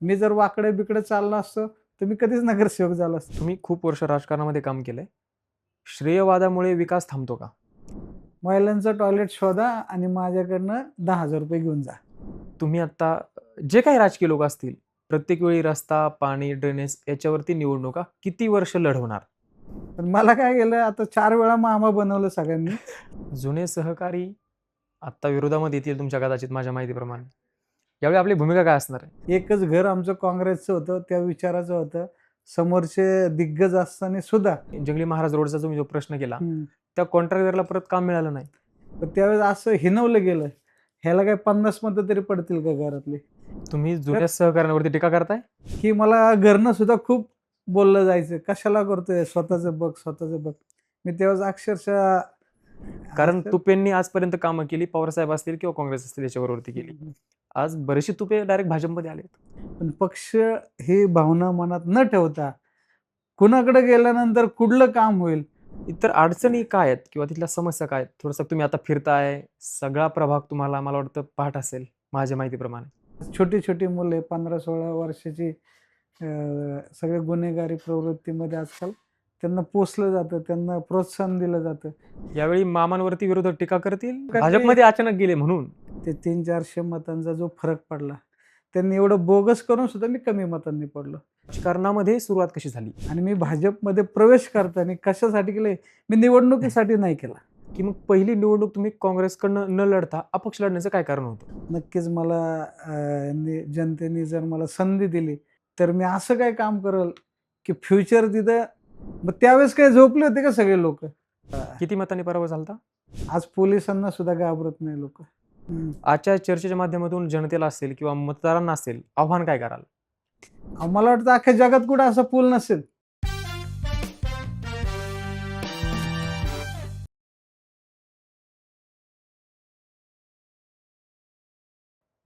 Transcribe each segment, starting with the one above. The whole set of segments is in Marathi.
मी जर वाकडे बिकडे चाललो असतो तर मी कधीच नगरसेवक झालो असतो. तुम्ही खूप वर्ष राजकारणामध्ये काम केलंय. श्रेयवादामुळे विकास थांबतो का? महिलांचं टॉयलेट शोधा आणि माझ्याकडनं ₹10,000 घेऊन जा. तुम्ही आता जे काही राजकीय लोक असतील, प्रत्येक वेळी रस्ता, पाणी, ड्रेनेज याच्यावरती निवडणुका किती वर्ष लढवणार? पण मला काय केलं आता 4 वेळा मामा बनवलं सगळ्यांनी. जुने सहकारी आत्ता विरोधामध्ये येतील तुमच्या कदाचित माझ्या माहितीप्रमाणे. यावेळी आपली भूमिका काय असणार आहे? एकच घर आमचं काँग्रेसचं होतं, त्या विचाराचं होतं. समोरचे दिग्गज असताना सुद्धा जंगली महाराज रोडचा तुम्ही जो प्रश्न केला, हं. त्या कॉन्ट्रॅक्टरला परत काम मिळालं नाही. तर त्यावेळेस असं हिणवलं गेलं, ह्याला काय 50 मतं तरी पडतील का घरातली? तुम्ही तर जुन्या सहकाऱ्यांवरती टीका करताय? की मला घरनं सुद्धा खूप बोललं जायचं, "कशाला करतोय? स्वतःचं बघ, स्वतःचं बघ." मी तेव्हाच अक्षरशः कारण असं तुपेंनी आजपर्यंत कामं केली, पवारसाहेब असतील किंवा काँग्रेस असतील याच्यावरती केली. आज बरेचसे तुपे डायरेक्ट भाजपमध्ये आलेत. पण पक्ष ही भावना मनात न ठेवता, कुणाकडे गेल्यानंतर कुठलं काम होईल इतर अडचणी काय आहेत किंवा तिथल्या समस्या काय आहेत? थोडंसं तुम्ही आता फिरताय, सगळा प्रभाग तुम्हाला मला वाटतं पाठ असेल माझ्या माहितीप्रमाणे. छोटी-छोटी मुले 15-16 वर्षाची सगळे गुन्हेगारी प्रवृत्तीमध्ये आजकाल त्यांना पोसलं जातं, त्यांना प्रोत्साहन दिलं जातं. यावेळी मामांवरती विरोधक टीका करतील, कारण ते भाजपमध्ये अचानक गेले म्हणून. ते 300-400 मतांचा जो फरक पडला, त्यांनी एवढं बोगस करून सुद्धा मी कमी मतांनी पडलो. राजकारणामध्ये सुरुवात कशी झाली? आणि मी भाजपमध्ये प्रवेश करताना कशासाठी केले? मी निवडणुकीसाठी नाही केला. की मग पहिली निवडणूक तुम्ही काँग्रेसकडनं न लढता अपक्ष लढण्याचं काय कारण होतं? नक्कीच मला जनतेने जर मला संधी दिली, तर मी असं काय काम करेल, की फ्युचर तिथं मग त्यावेळेस काय झोपले होते का सगळे लोकं? किती मतांनी पराभव झाला होता? आज पोलिसांना सुद्धा घाबरत नाही लोकं. आजच्या चर्चेच्या माध्यमातून जनतेला असेल किंवा मतदारांना असेल, आव्हान काय कराल? मला वाटतं अख्ख्या जगात कुठं असा पूल नसेल.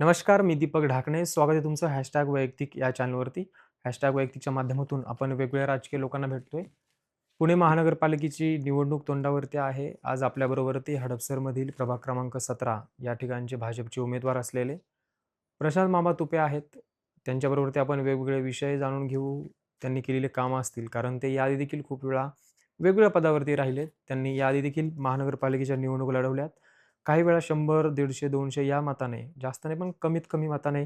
नमस्कार, मी दीपक ढाकणे. स्वागत आहे तुमचं वैयक्तिक या चॅनलवरती. वैयक्तिकच्या माध्यमातून आपण वेगवेगळ्या राजकीय लोकांना भेटतोय. पुणे महानगरपालिकेची निवडणूक तोंडावरती आहे. आज आपल्याबरोबरती हडपसरमधील प्रभाग क्रमांक 17 या ठिकाणचे भाजपचे उमेदवार असलेले प्रशांत मामा तुपे आहेत. त्यांच्याबरोबरती आपण वेगवेगळे विषय जाणून घेऊ. त्यांनी केलेले कामं असतील, कारण ते याआधी देखील खूप वेळा वेगवेगळ्या पदावरती राहिलेत. त्यांनी याआधी देखील महानगरपालिकेच्या निवडणुका लढवल्यात. काही वेळा 100, 150, 200 या मताने, जास्त नाही पण कमीत कमी मताने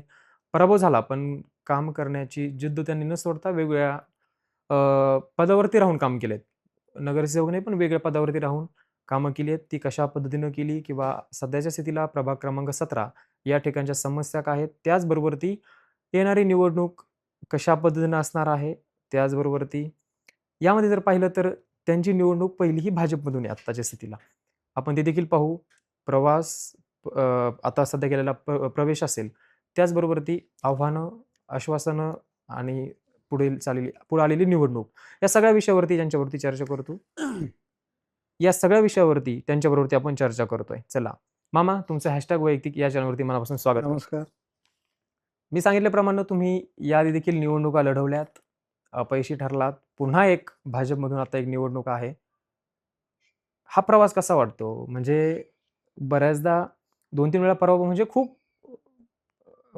पराभव झाला. पण काम करण्याची जिद्द त्यांनी न सोडता वेगवेगळ्या पदावरती राहून काम केलेत. नगरसेवक नाही, पण वेगळ्या पदावरती राहून कामं केली आहेत. ती कशा पद्धतीनं केली किंवा सध्याच्या स्थितीला प्रभाग क्रमांक 17 या ठिकाणच्या समस्या काय आहेत? त्याचबरोबर ती येणारी निवडणूक कशा पद्धतीनं असणार आहे? त्याचबरोबर ती यामध्ये जर पाहिलं तर त्यांची निवडणूक पहिली ही भाजपमधून आहे आत्ताच्या स्थितीला. आपण ते देखील पाहू. प्रवास आता सध्या केलेला प्रवेश असेल, त्याचबरोबर ती आव्हानं, आश्वासनं आणि पुढे आलेली निवडणूक या सगळ्या विषयावरती त्यांच्यावरती चर्चा करतो. या सगळ्या विषयावरती त्यांच्याबरोबरती आपण चर्चा करतोय. चला, मामा तुमचं वैयक्तिक या चॅनलवरती मनापासून स्वागत करतो. नमस्कार. मी सांगितल्याप्रमाणे तुम्ही याआधी देखील निवडणुका लढवल्यात, अपयशी ठरलात. पुन्हा एक भाजपमधून आता एक निवडणूक आहे. हा प्रवास कसा वाटतो? म्हणजे बऱ्याचदा 2-3 वेळा पराभव म्हणजे खूप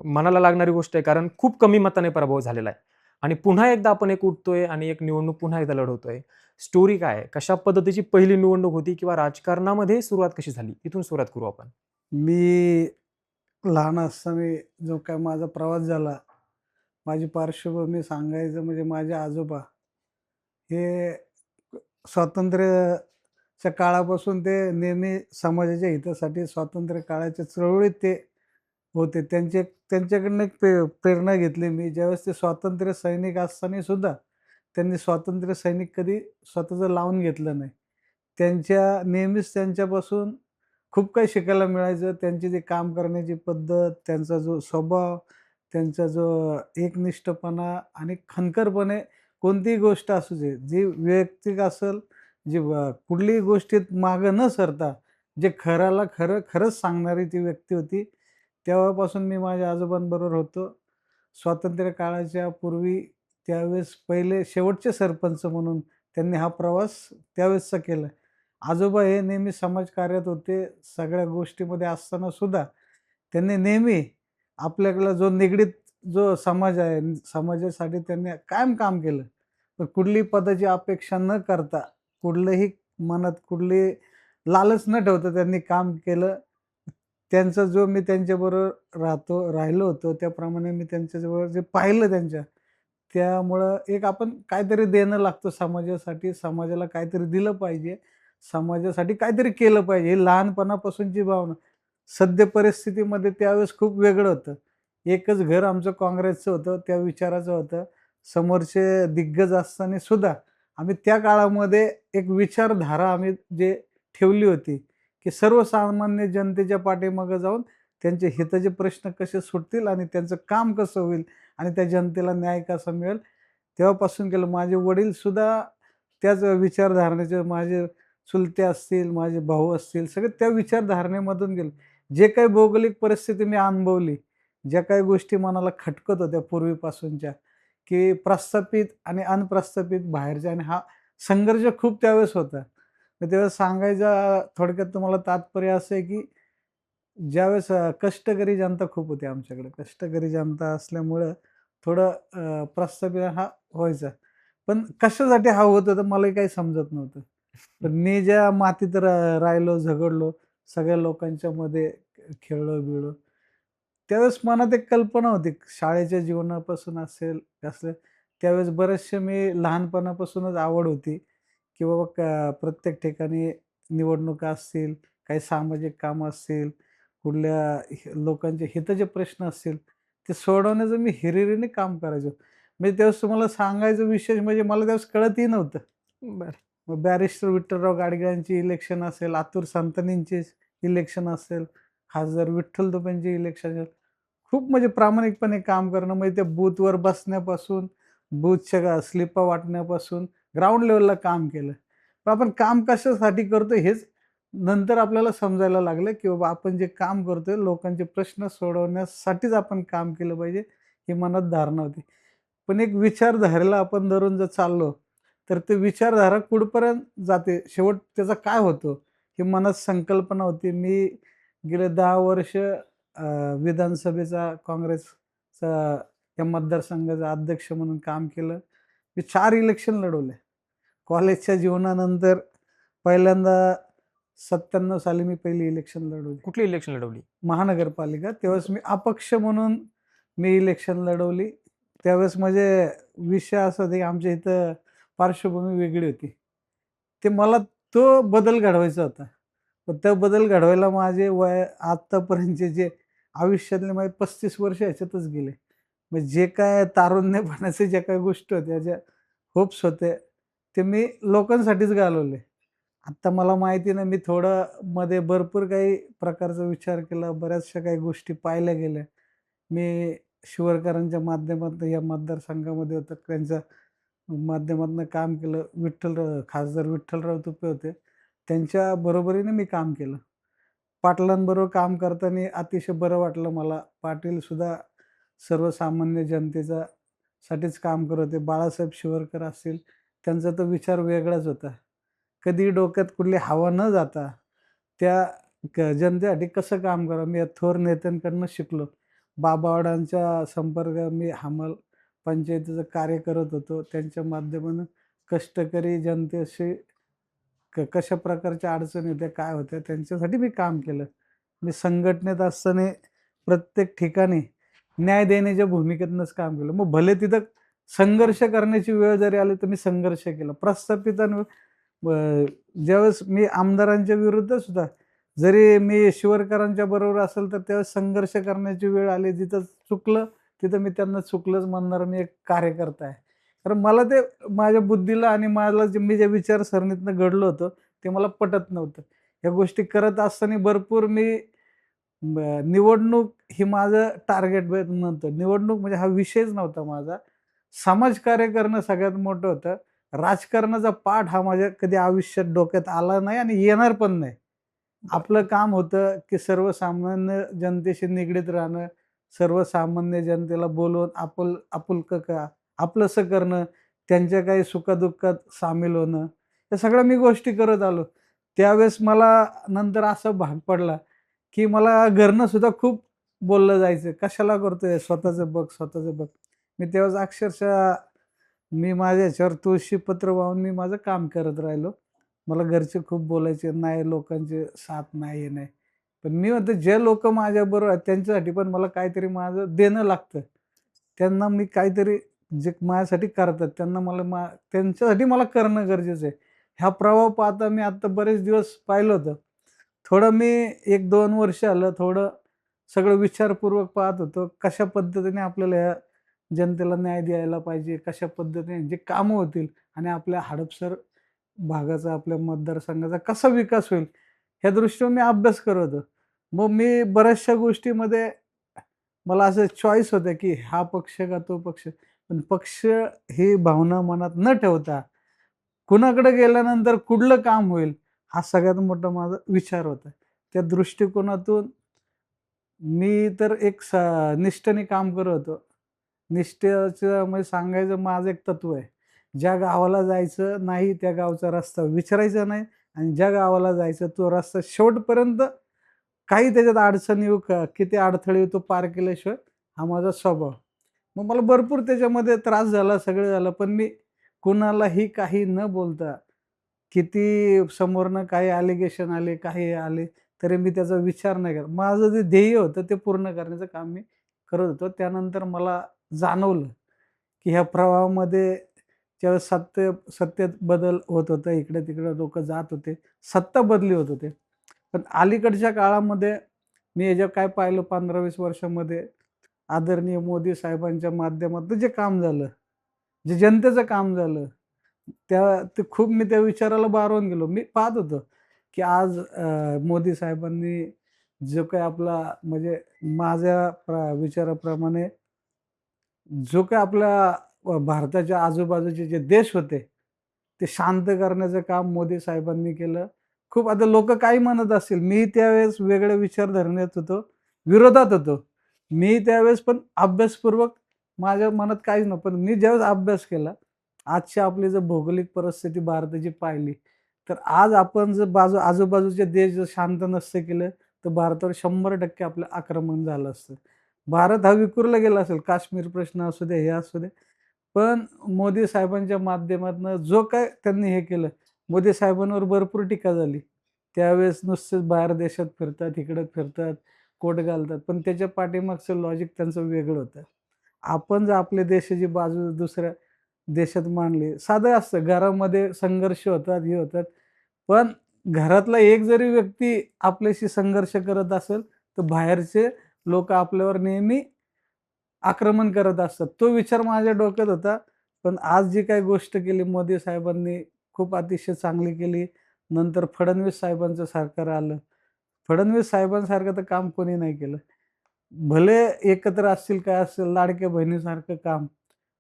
मनाला लागणारी गोष्ट आहे. कारण खूप कमी मताने पराभव झालेला आहे. आणि पुन्हा एकदा आपण एक उठतोय आणि एक निवडणूक पुन्हा एकदा लढवतोय. स्टोरी काय आहे? कशा पद्धतीची पहिली निवडणूक होती किंवा राजकारणामध्ये सुरुवात कशी झाली? इथून सुरुवात करू आपण. मी लहान असताना जो काय माझा प्रवास झाला, माझी पार्श्वभूमी सांगायचं म्हणजे माझे आजोबा हे स्वातंत्र्याच्या काळापासून ते नेहमी समाजाच्या हितासाठी स्वातंत्र्य काळाच्या चळवळीत ते होते. त्यांच्याकडनं एक प्रेरणा घेतली मी. ज्यावेळेस ते स्वातंत्र्य सैनिक असताना सुद्धा त्यांनी स्वातंत्र्य सैनिक कधी स्वतःचं लावून घेतलं नाही. नेहमीच त्यांच्यापासून खूप काही शिकायला मिळायचं. त्यांची जी काम करण्याची पद्धत, त्यांचा जो स्वभाव, त्यांचा जो एकनिष्ठपणा आणि खणखरपणे कोणतीही गोष्ट असू दे, जी वैयक्तिक असेल, जी कुठलीही गोष्टीत मागं न सरता, जे खऱ्याला खरं, खरंच सांगणारी ती व्यक्ती होती. तेव्हापासून मी माझ्या आजोबांबरोबर होतो. स्वातंत्र्य काळाच्या पूर्वी त्यावेळेस पहिले शेवटचे सरपंच म्हणून त्यांनी हा प्रवास त्यावेळेसचा केला. आजोबा हे नेहमी समाजकार्यात होते. सगळ्या गोष्टीमध्ये असताना सुद्धा त्यांनी नेहमी आपल्याकडला जो निगडीत जो समाज आहे, समाजासाठी त्यांनी कायम काम केलं. पण कुठलीही पदाची अपेक्षा न करता, कुठलंही मनात कुठली लालच न ठेवता त्यांनी काम केलं. त्यांचा जो मी त्यांच्याबरोबर राहिलो होतो, त्याप्रमाणे मी त्यांच्याजवळ जे पाहिलं त्यामुळं एक आपण काहीतरी देणं लागतं समाजासाठी, समाजाला काहीतरी दिलं पाहिजे, समाजासाठी काहीतरी केलं पाहिजे. ही लहानपणापासूनची भावना. सद्य परिस्थितीमध्ये त्यावेळेस खूप वेगळं होतं. एकच घर आमचं काँग्रेसचं होतं, त्या विचाराचं होतं. समोरचे दिग्गज असताना सुद्धा आम्ही त्या काळामध्ये एक विचारधारा आम्ही जे ठेवली होती, की सर्वसामान्य जनतेच्या पाठीमागे जाऊन त्यांचे हिताचे प्रश्न कसे सुटतील आणि त्यांचं काम कसं होईल आणि त्या जनतेला न्याय कसा मिळेल, तेव्हापासून केलं. माझे वडीलसुद्धा त्याच विचारधारणेचे, माझे चुलते असतील, माझे भाऊ असतील, सगळे त्या विचारधारणेमधून गेले. जे काही भौगोलिक परिस्थिती मी अनुभवली, ज्या काही गोष्टी मनाला खटकत होत्या पूर्वीपासूनच्या, की प्रस्थापित आणि अनप्रस्थापित बाहेरच्या, आणि हा संघर्ष खूप त्यावेळेस होता. तर त्यावेळेस सांगायचं थोडक्यात तुम्हाला तात्पर्य असं आहे, की ज्यावेळेस कष्टकरी जनता खूप होती आमच्याकडे. कष्टकरी जनता असल्यामुळं थोडं प्रस्थापित हा व्हायचा. पण कशासाठी हा होत होता मलाही काही समजत नव्हतं. पण मी ज्या मातीत राहिलो, झगडलो, सगळ्या लोकांच्या मध्ये खेळलो-बिळलो, त्यावेळेस मनात एक कल्पना होती शाळेच्या जीवनापासून असेल, असं त्यावेळेस बरेचसे मी लहानपणापासूनच आवड होती, की बाबा प्रत्येक ठिकाणी निवडणुका असतील, काही सामाजिक कामं असतील, कुठल्या लोकांचे हिताचे प्रश्न असतील, ते सोडवण्याचं मी हिरिरीने काम करायचो. म्हणजे त्यावेळेस तुम्हाला सांगायचं विशेष म्हणजे मला त्यावेळेस कळतही नव्हतं. बरं. मग बॅरिस्टर विठ्ठलराव गाडगिळांची इलेक्शन असेल, आतूर संतानींची इलेक्शन असेल, खासदार विठ्ठल दुबेंची इलेक्शन असेल, खूप म्हणजे प्रामाणिकपणे काम करणं, म्हणजे त्या बूथवर बसण्यापासून, बूथच्या स्लिपा वाटण्यापासून ग्राउंड लेव्हलला काम केलं. पण आपण काम कशासाठी करतोय हेच नंतर आपल्याला समजायला लागलं, की बाबा आपण जे काम करतोय लोकांचे प्रश्न सोडवण्यासाठीच आपण काम केलं पाहिजे, ही मनात धारणा होती. पण एक विचारधारेला आपण धरून जर चाललो, तर ते विचारधारा कुठपर्यंत जाते, शेवट त्याचा काय होतो, ही मनात संकल्पना होती. मी गेले 10 वर्ष विधानसभेचा काँग्रेसचा या मतदारसंघाचा अध्यक्ष म्हणून काम केलं. मी 4 इलेक्शन लढवले. कॉलेजच्या जीवनानंतर पहिल्यांदा 97 साली मी पहिली इलेक्शन लढवली. कुठली इलेक्शन लढवली? महानगरपालिका. त्यावेळेस मी अपक्ष म्हणून मी इलेक्शन लढवली. त्यावेळेस म्हणजे विषय असा होता, की आमच्या इथं पार्श्वभूमी वेगळी होती. ते मला तो बदल घडवायचा होता. पण तो बदल घडवायला माझे वय आत्तापर्यंतचे जे आयुष्यातले माझे 35 वर्ष ह्याच्यातच गेले. मग जे काय तारुण्यपणाच्या ज्या काही गोष्टी होत्या, ज्या होप्स होते, ते मी लोकांसाठीच घालवले. आत्ता मला माहिती नाही, मी थोडं मध्ये भरपूर काही प्रकारचा विचार केला, बऱ्याचशा काही गोष्टी पाहिल्या गेल्या. मी शिवरकरांच्या माध्यमातून या मतदारसंघामध्ये होतो, त्यांच्या माध्यमातून काम केलं. खासदार विठ्ठलराव तुपे होते. त्यांच्या बरोबरीने मी काम केलं. पाटलांबरोबर काम करताना अतिशय बरं वाटलं मला. पाटीलसुद्धा सर्वसामान्य जनतेचा साठीच काम करत होते. बाळासाहेब शिवरकर असतील, त्यांचा तो विचार वेगळाच होता. कधी डोक्यात कुठली हवा न जाता त्या जनतेसाठी कसं काम करावं, मी या थोर नेत्यांकडून शिकलो. बाबावडांच्या संपर्कात मी हमाल पंचायतीचं कार्य करत होतो. त्यांच्या माध्यमातून कष्टकरी जनतेशी कशा प्रकारच्या अडचणी होत्या, काय होत्या, त्यांच्यासाठी मी काम केलं. मी संघटनेत असताना प्रत्येक ठिकाणी न्याय देण्याच्या भूमिकेतूनच काम केलं. मग भले तिथं संघर्ष करण्याची वेळ जरी आली, तर मी संघर्ष केला. प्रस्थापितांवर ज्यावेळेस मी आमदारांच्या विरुद्ध सुद्धा, जरी मी शिवरकरांच्या बरोबर असेल, तर त्यावेळेस संघर्ष करण्याची वेळ आली. जिथं चुकलं, तिथं मी त्यांना चुकलंच म्हणणारा मी एक कार्यकर्ता आहे. कारण मला ते माझ्या बुद्धीला आणि मला जे मी ज्या विचारसरणीतनं घडलो होतो, ते मला पटत नव्हतं. ह्या गोष्टी करत असताना भरपूर मी निवडणूक ही माझं टार्गेट नव्हतं. निवडणूक म्हणजे हा विषयच नव्हता माझा. समाजकार्य करणं सगळ्यात मोठं होतं. राजकारणाचा पाठ हा माझ्या कधी आयुष्यात डोक्यात आला नाही आणि येणार पण नाही. बरं. आपलं काम होतं, की सर्वसामान्य जनतेशी निगडीत राहणं, सर्वसामान्य जनतेला बोलवून आपुलकं आपलंसं करणं, त्यांच्या काही सुख-दुःखात सामील होणं, या सगळ्या मी गोष्टी करत आलो. त्यावेळेस मला नंतर असा भाग पडला, की मला घरनं सुद्धा खूप बोललं जायचं, "कशाला करतोय? स्वतःचं बघ, स्वतःचं बघ." मी तेव्हाच अक्षरशः मी माझ्या ह्याच्यावर तुळशीपत्र वाहून मी माझं काम करत राहिलो. मला घरचे खूप बोलायचे, "नाही, लोकांची साथ नाही, हे नाही." पण मी म्हणतो, जे लोकं माझ्याबरोबर आहेत त्यांच्यासाठी पण मला काहीतरी माझं देणं लागतं. त्यांना मी काहीतरी जे माझ्यासाठी करतात त्यांना मला त्यांच्यासाठी मला करणं गरजेचं आहे. हा प्रभाव पाहता मी आता बरेच दिवस पाहिलं होतं. थोडं मी 1-2 वर्ष आलं थोडं सगळं विचारपूर्वक पाहत होतो. कशा पद्धतीने आपल्याला ह्या जनतेला न्याय द्यायला पाहिजे, कशा पद्धतीने जे कामं होतील आणि आपल्या हडपसर भागाचा, आपल्या मतदारसंघाचा कसा विकास होईल, ह्या दृष्टीने मी अभ्यास करत होतो. मग मी बऱ्याचशा गोष्टीमध्ये मला असं चॉईस होतं, की हा पक्ष का तो पक्ष. पण पक्ष ही भावना मनात न ठेवता, कुणाकडे गेल्यानंतर कुठलं काम होईल, हा सगळ्यात मोठा माझा विचार होता. त्या दृष्टिकोनातून मी तर एक निष्ठेने काम करत होतो. निष्ठेचं म्हणजे सांगायचं माझं एक तत्व आहे. ज्या गावाला जायचं नाही त्या गावचा रस्ता विचारायचा नाही आणि ज्या गावाला जायचं तो रस्ता शेवटपर्यंत काही त्याच्यात अडचण येऊ का किती अडथळे येऊ तो पार केल्याशिवाय हा माझा स्वभाव. मग मला भरपूर त्याच्यामध्ये त्रास झाला, सगळं झालं. पण मी कुणालाही काही न बोलता किती समोरनं काही ॲलिगेशन आले, काही आले, तरी मी त्याचा विचार नाही करत. माझं जे ध्येय होतं ते पूर्ण करण्याचं काम मी करत होतो. त्यानंतर मला जाणवलं, की ह्या प्रवाहामध्ये ज्यावेळेस सत्तेत बदल होत होता, इकडे-तिकडे लोकं जात होते, सत्ता बदली होत होते. पण अलीकडच्या काळामध्ये मी याच्यात काय पाहिलं 15-20 वर्षामध्ये आदरणीय मोदी साहेबांच्या माध्यमातून जे काम झालं, जे जनतेचं काम झालं, ते खूप मी त्या विचाराला भारावून गेलो. मी पाहत होतो, की आज मोदी साहेबांनी जो काही आपला म्हणजे माझ्या विचाराप्रमाणे जो काही आपल्या भारताच्या आजूबाजूचे जे देश होते, ते शांत करण्याचं काम मोदी साहेबांनी केलं. खूप आता लोकं काही म्हणत असतील, मी त्यावेळेस वेगळ्या विचारधारणेत होतो, विरोधात होतो. मी त्यावेळेस पण अभ्यासपूर्वक माझ्या मनात काहीच नव्हतं. पण मी ज्यावेळेस अभ्यास केला, आजची आपली जर भौगोलिक परिस्थिती भारताची पाहिली, तर आज आपण जर आजूबाजूचे देश जर शांत नसते केलं, तर भारतावर 100% आपलं आक्रमण झालं असतं. भारत हा विखुरला गेला असेल. काश्मीर प्रश्न असू दे, हे असू दे. पण मोदी साहेबांच्या माध्यमातनं जो काय त्यांनी हे केलं, मोदी साहेबांवर भरपूर टीका झाली. त्यावेळेस नुसतेच बाहेर देशात फिरतात, इकडं फिरतात, कोट घालतात. पण त्याच्या पाठीमागचं लॉजिक त्यांचं वेगळं होतं. आपण जर आपल्या देशाची बाजू दुसऱ्या देशात मांडली, साधं असतं घरामध्ये संघर्ष होतात, हे होतात. पण घरातला एक जरी व्यक्ती आपल्याशी संघर्ष करत असेल, तर बाहेरचे लोकं आपल्यावर नेहमी आक्रमण करत असतात. तो विचार माझ्या डोक्यात होता. पण आज जी काही गोष्ट केली मोदी साहेबांनी खूप अतिशय चांगली केली. नंतर फडणवीस साहेबांचं सरकार आलं. फडणवीस साहेबांसारखं तर काम कोणी नाही केलं. भले एकत्र असतील, काय असेल, लाडक्या बहिणीसारखं काम.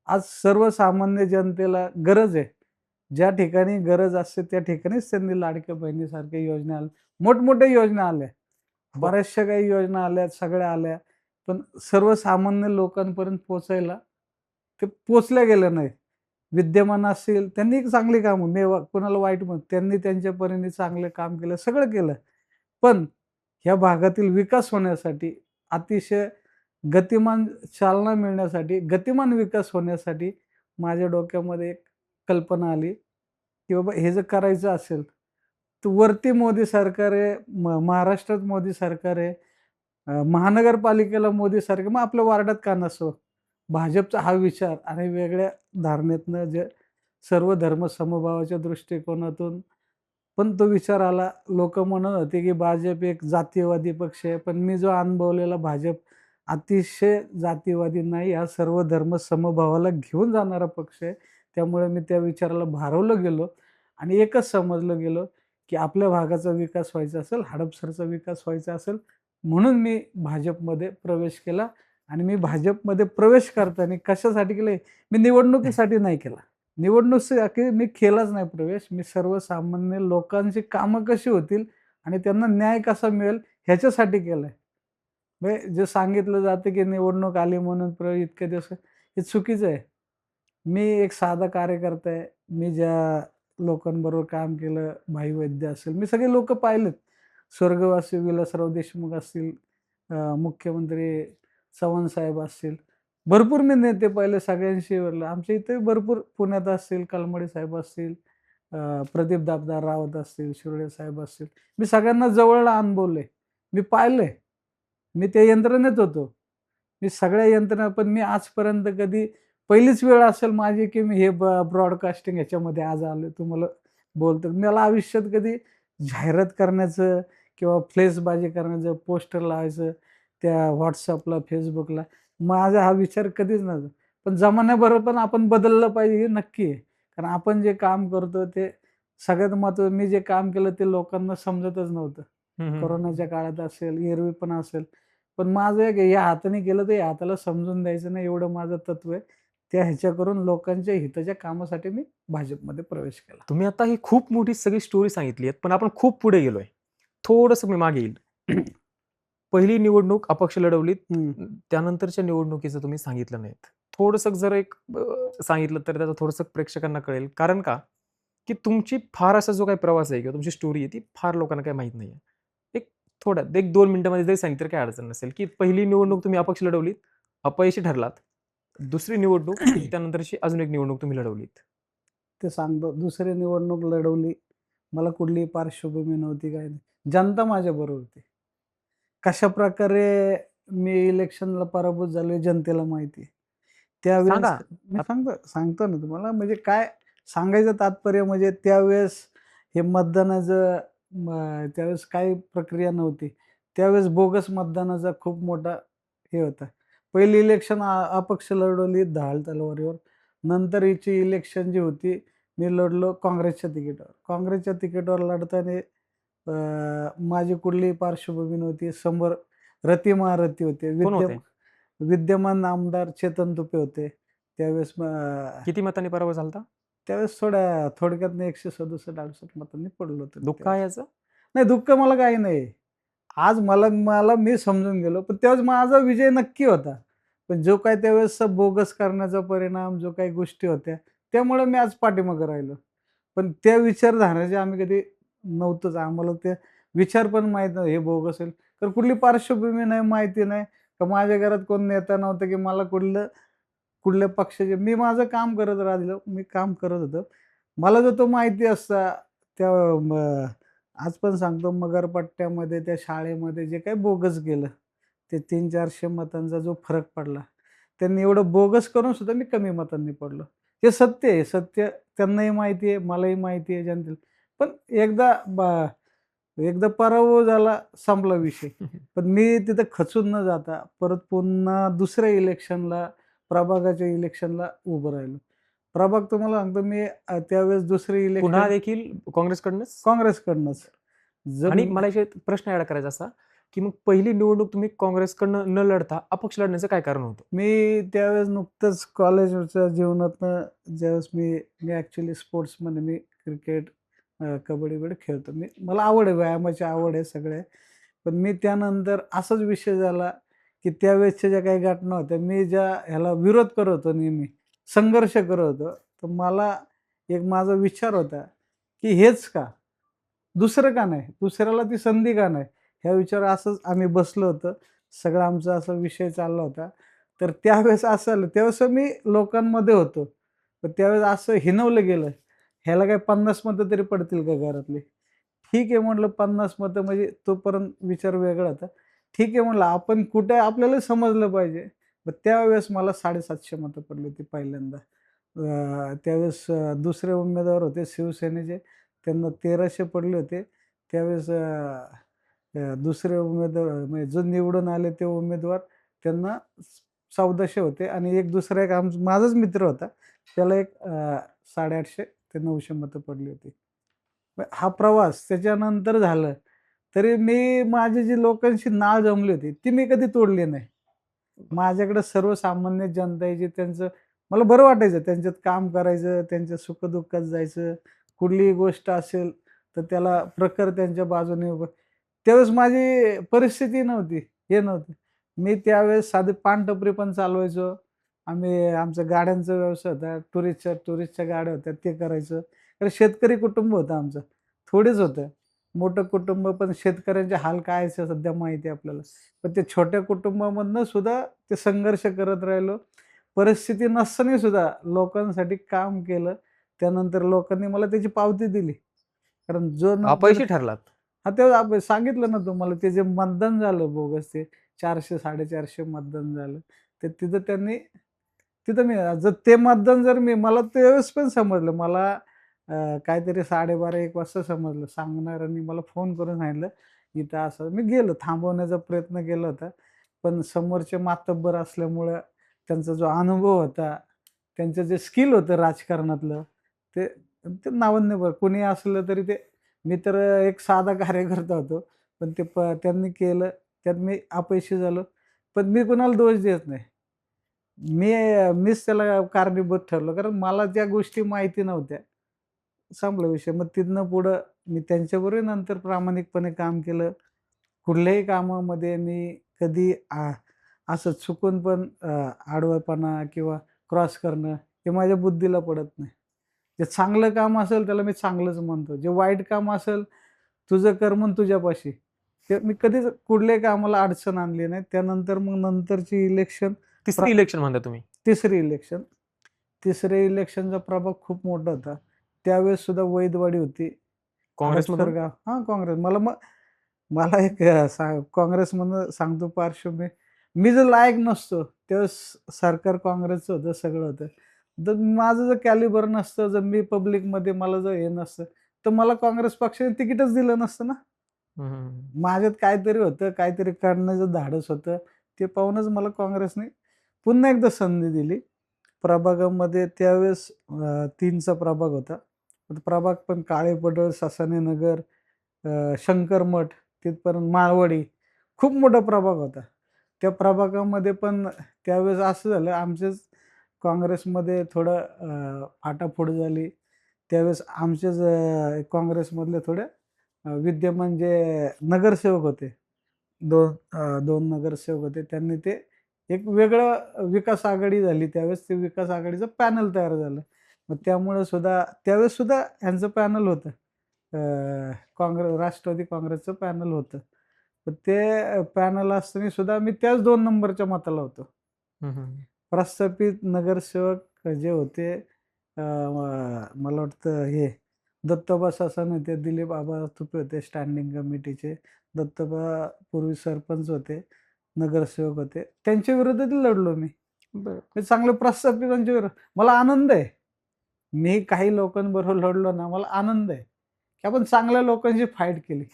आज सर्वसामान्य जनतेला गरज आहे. ज्या ठिकाणी गरज असते त्या ठिकाणीच त्यांनी लाडक्या बहिणीसारख्या योजना आल्या. मोठमोठ्या योजना आल्या. बऱ्याचशा काही योजना आल्या, सगळ्या आल्या. पण सर्वसामान्य लोकांपर्यंत पोहोचायला ते पोहोचल्या गेल्या नाही. विद्यमान असतील त्यांनी एक चांगली कामं मी कोणाला वाईट म्हणत त्यांनी त्यांच्या परीने चांगलं काम केलं, सगळं केलं. पण ह्या भागातील विकास होण्यासाठी अतिशय गतिमान चालना मिळण्यासाठी, गतिमान विकास होण्यासाठी माझ्या डोक्यामध्ये एक कल्पना आली, की बाबा हे जर करायचं असेल, तर वरती मोदी सरकार आहे, महाराष्ट्रात मोदी सरकार आहे, महानगरपालिकेला मोदी सरकार, मग आपल्या वार्डात का नसावं? भाजपचा हा विचार आणि वेगळ्या धारणेतनं जे सर्व धर्म समभावाच्या दृष्टिकोनातून पण तो विचार आला. लोकं म्हणत होते, की भाजप एक जातीयवादी पक्ष आहे. पण मी जो अनुभवलेला भाजप अतिशय जातीयवादी नाही, हा सर्व धर्म समभावाला घेऊन जाणारा पक्ष आहे. त्यामुळे मी त्या विचाराला भारावलं गेलो आणि एकच समजलं गेलो, की आपल्या भागाचा विकास व्हायचा असेल, हडपसरचा विकास व्हायचा असेल, म्हणून मी भाजपमध्ये प्रवेश केला आणि मी भाजपमध्ये प्रवेश करताना कशासाठी केलंय? मी निवडणुकीसाठी नाही केला. निवडणुकीसाठी मी केलाच नाही प्रवेश. मी सर्वसामान्य लोकांची कामं कशी होतील आणि त्यांना न्याय कसा मिळेल ह्याच्यासाठी केलंय. म्हणजे जे सांगितलं जातं, की निवडणूक आली म्हणून इतके दिवस हे चुकीचं आहे. मी एक साधा कार्यकर्ता आहे. मी ज्या लोकांबरोबर काम केलं, भाई वैद्य असेल, मी सगळे लोकं पाहिलेत. स्वर्गवासी विलासराव देशमुख असतील, मुख्यमंत्री चव्हाण साहेब असतील. भरपूर मी नेते पाहिले सगळ्यांशी बोललो. आमच्या इथे भरपूर पुण्यात असतील, कलमडी साहेब असतील, प्रदीप दामदार रावत असतील, शिरोळे साहेब असतील. मी सगळ्यांना जवळनं अनुभवलंय. मी पाहिलंय. मी त्या यंत्रणेत होतो. मी सगळ्या यंत्रणा पण मी आजपर्यंत कधी पहिलीच वेळ असेल माझी, की मी हे ब्रॉडकास्टिंग ह्याच्यामध्ये आज आलोय तुम्हाला बोलतो. मला आयुष्यात कधी जाहिरात करण्याचं किंवा फ्लेक्सबाजी करण्याचं, पोस्टर लावायचं त्या WhatsAppला, Facebookला माझा हा विचार कधीच नव्हता. पण जमान्याबरोबर पण आपण बदललं पाहिजे हे नक्की आहे. कारण आपण जे काम करतो ते सगळ्यात महत्त्वाचं मी जे काम केलं ते लोकांना समजतच नव्हतं. हं, हं. कोरोनाच्या काळात असेल, एरवी पण असेल. पण माझं एक या हाताने केलं तर या हाताला समजून द्यायचं नाही एवढं माझं तत्व आहे. त्या ह्याच्या करून लोकांच्या हिताच्या कामासाठी मी भाजपमध्ये प्रवेश केला. तुम्ही आता ही खूप मोठी सगळी स्टोरी सांगितली आहे, पण आपण खूप पुढे गेलोय. थोडंसं मी मागे येईल. पहिली निवडणूक अपक्ष लढवलीत. हं. त्यानंतरच्या निवडणुकीचं तुम्ही सांगितलं नाहीत. थोडंसं जर एक सांगितलं तर त्याचं थोडंसं प्रेक्षकांना कळेल. कारण का, की तुमची फार असा जो काही प्रवास आहे किंवा तुमची स्टोरी आहे ती फार लोकांना काही माहीत नाहीये. एक थोड्यात 1-2 मिनिटांमध्ये जरी सांगितलं तर काही अडचण नसेल, की पहिली निवडणूक तुम्ही अपक्ष लढवलीत, अपयशी ठरलात. दुसरी निवडणूक त्यानंतरची अजून एक निवडणूक तुम्ही लढवलीत. ते सांगतो. दुसरी निवडणूक लढवली. मला कुठलीही पार्श्वभूमी नव्हती, काही नाही. जनता माझ्याबरोबर होती. कशाप्रकारे मी इलेक्शनला पराभूत झालोय जनतेला माहिती आहे. त्यावेळेस सांगा. मी सांगतो ना तुम्हाला म्हणजे काय सांगायचं तात्पर्य म्हणजे त्यावेळेस हे मतदानाचं त्यावेळेस काही प्रक्रिया नव्हती. त्यावेळेस बोगस मतदानाचा खूप मोठा हे होता. पहिली इलेक्शन अपक्ष लढवली ढाल तलवारीवर. नंतर हिची इलेक्शन जी होती, मी लढलो काँग्रेसच्या तिकीटावर. काँग्रेसच्या तिकीटावर लढताना माझी कुठलीही पार्श्वभूमी नव्हती. समोर रती-महारथी होते. कोण होते? विद्यमान आमदार चेतन तुपे होते. त्यावेळेस किती मतांनी पराभव झाला? त्यावेळेस थोडक्यात 167-68 मतांनी पडलो होतो मी दुःख त्यावेळेस. आहे याचं? नाही दुःख मला काही नाही. आज मला मला मी समजून गेलो. पण त्यावेळेस माझा विजय नक्की होता. पण जो काही त्यावेळेस बोगस करण्याचा परिणाम, जो काही गोष्टी होत्या, त्यामुळे मी आज पाठीमागे राहिलो. पण त्या विचारधाराचे आम्ही कधी नव्हतोच. आम्हाला ते विचार पण माहीत नव्हते हे बोगस आहे. तर कुठली पार्श्वभूमी नाही, माहिती नाही. का माझ्या घरात कोण नेता नव्हता, की मला कुठल्या पक्षाचे मी माझं काम करत राहिलो. मी काम करत होतो. मला जर तो माहिती असता त्या आज पण सांगतो मगरपट्ट्यामध्ये त्या शाळेमध्ये जे काही बोगस गेलं, ते 300-400 मतांचा जो फरक पडला. त्यांनी एवढं बोगस करून सुद्धा मी कमी मतांनी पडलो. हे सत्य आहे. सत्य त्यांनाही माहिती आहे, मलाही माहिती आहे, जनतेला. पण एकदा पराभव झाला, संपला विषय. पण मी तिथं खचून न जाता परत पुन्हा दुसऱ्या इलेक्शनला, प्रभागाच्या इलेक्शनला उभं राहिलो. प्रभाग तुम्हाला सांगतो मी त्यावेळेस दुसरी पुन्हा इलेक्शन देखील काँग्रेसकडूनच? काँग्रेसकडनंच. जर आणि मला याच्यात प्रश्न ॲड करायचा असा, की मग पहिली निवडणूक तुम्ही काँग्रेसकडनं न लढता अपक्ष लढण्याचं काय कारण होतं? मी त्यावेळेस नुकतंच कॉलेजच्या जीवनातनं ज्यावेळेस मी ॲक्चुअली स्पोर्ट्समध्ये मी क्रिकेट, कबड्डी-बिबड्डी खेळतो. मला आवड आहे, व्यायामाची आवड आहे सगळ्या. पण मी त्यानंतर असाच विषय झाला, की त्यावेळेसच्या ज्या काही घटना होत्या, मी ज्या ह्याला विरोध करत होतो नेहमी, संघर्ष करत होतो. तर मला एक माझा विचार होता, की हेच का? दुसरं का नाही? दुसऱ्याला ती संधी का नाही? ह्या विचार असंच आम्ही बसलो होतो. सगळा आमचा असा विषय चालला होता. तर त्यावेळेस असं झालं, त्यावेळेस मी लोकांमध्ये होतो. पण त्यावेळेस असं हिणवलं गेलं, ह्याला काय 50 मतं तरी पडतील का घरातली? ठीक आहे म्हटलं 50 मतं म्हणजे तोपर्यंत विचार वेगळा होता. ठीक आहे म्हटलं आपण कुठे आपल्याला समजलं पाहिजे. मग त्यावेळेस मला 750 मतं पडली होती पहिल्यांदा. त्यावेळेस दुसरे उमेदवार होते शिवसेनेचे. त्यांना 1300 पडले होते. त्यावेळेस दुसरे उमेदवार म्हणजे जो निवडून आले ते उमेदवार त्यांना 1400 होते आणि दुसरा एक माझाच मित्र होता. त्याला 850 ते 900 मतं पडली होती. मग हा प्रवास त्याच्यानंतर झालं. तरी मी माझी जी लोकांशी नाळ जमली होती, ती मी कधी तोडली नाही. माझ्याकडे सर्वसामान्य जनता यायची त्यांचं मला बरं वाटायचं त्यांच्यात काम करायचं, त्यांच्या सुख-दुःखात जायचं. कुठलीही गोष्ट असेल, तर त्याला प्रखर त्यांच्या बाजूने उभं त्यावेळेस माझी परिस्थिती नव्हती, हे नव्हतं. मी त्यावेळेस साधी पानटपरी पण चालवायचो. आमच्या गाड्यांचा व्यवसाय होता. टुरिस्टच्या गाड्या होत्या, ते करायचं. तर शेतकरी कुटुंब होतं आमचं. थोडीच होतं. मोठं कुटुंब, पण शेतकऱ्यांचे हाल काय आहे सध्या माहिती आहे आपल्याला. पण ते छोट्या कुटुंबामधनं सुद्धा ते संघर्ष करत राहिलो. परिस्थिती नसताना सुद्धा लोकांसाठी काम केलं. त्यानंतर लोकांनी मला त्याची पावती दिली. कारण जो जर अपयशी ठरलात. हां, तेव्हा आपण सांगितलं ना तुम्हाला ते जे मतदान झालं बोगस ते 400 450 मतदान झालं. तर तिथं त्यांनी तिथं मी जर ते मतदान जर मला त्यावेळेस पण समजलं. मला काहीतरी 12:30-1 वाजता समजलं. सांगणाऱ्यांनी मला फोन करून सांगितलं, "इथं असं." मी गेलो थांबवण्याचा प्रयत्न केला होता. पण समोरचे मातब्बर असल्यामुळं त्यांचा जो अनुभव होता, त्यांचं जे स्किल होतं राजकारणातलं, ते ते नावन्य कोणी असलं तरी ते मी तर एक साधा कार्यकर्ता होतो. पण ते त्यांनी केलं. त्यात मी अपयशी झालो. पण मी कुणाला दोष देत नाही. मीच त्याला कारणीभूत ठरलो. कारण मला त्या गोष्टी माहिती नव्हत्या. संपला विषय. मग तिथनं पुढं मी त्यांच्याबरोबर नंतर प्रामाणिकपणे काम केलं. कुठल्याही कामामध्ये मी कधी असं चुकून पण आडवळपणा किंवा क्रॉस करणं हे माझ्या बुद्धीला पडत नाही. जे चांगलं काम असेल त्याला मी चांगलंच म्हणतो. जे वाईट काम असेल, तुझं कर्म तुझ्यापाशी. ते मी कधीच कुठल्याही कामाला अडचण आणली नाही. त्यानंतर मग नंतरची इलेक्शन तिसरी इलेक्शन म्हणता तुम्ही. तिसरी इलेक्शन. तिसऱ्या इलेक्शनचा प्रभाव खूप मोठा होता. त्यावेळेस सुद्धा वैदवाडी होती. हडपसर काँग्रेसमधून? गाव हां, काँग्रेस. मला एक काँग्रेसमधनं सांगतो पार्श्वभूमी. मी जर लायक नसतो, त्यावेळेस सरकार काँग्रेसचं होतं, सगळं होतं. तर माझं जर कॅलिबर नसतं, जर मी पब्लिकमध्ये मला जर हे नसतं, तर मला काँग्रेस पक्षाने तिकीटच दिलं नसतं ना. हं, हं. माझ्यात काहीतरी होतं, काहीतरी करण्याचं धाडस होतं. ते पाहूनच मला काँग्रेसने पुन्हा एकदा संधी दिली. प्रभागामध्ये त्यावेळेस 3चा प्रभाग होता. तो प्रभाग पण काळेपडळ, ससाणे नगर, शंकरमठ, तिथपर्यंत माळवाडी खूप मोठा प्रभाग होता. त्या प्रभागामध्ये पण त्यावेळेस असं झालं आमच्याच काँग्रेसमध्ये थोडं फाटाफूट झाली. त्यावेळेस आमचेच काँग्रेसमधले थोडे विद्यमान जे नगरसेवक होते, 2 नगरसेवक होते. त्यांनी ते एक वेगळं विकास आघाडी झाली त्यावेळेस. ते विकास आघाडीचं पॅनल तयार झालं. मग त्यामुळे सुद्धा त्यावेळेस सुद्धा ह्यांचं पॅनल होतं. राष्ट्रवादी काँग्रेसचं पॅनल होतं. तर ते पॅनल असताना सुद्धा मी त्याच 2 नंबरच्या मताला होतो. हं, हं. प्रस्थापित नगरसेवक जे होते मला वाटतं हे दत्तोबा ससाणे होते, दिलीप आबा तुपे होते स्टँडिंग कमिटीचे. दत्तोबा पूर्वी सरपंच होते, नगरसेवक होते. त्यांच्या विरोधात लढलो मी. बरं. मी चांगले प्रस्थापितांच्या विरोधात. मला आनंद आहे. मी काही लोकांबरोबर लढलो ना, मला आनंद आहे, की आपण चांगल्या लोकांची फाईट केली.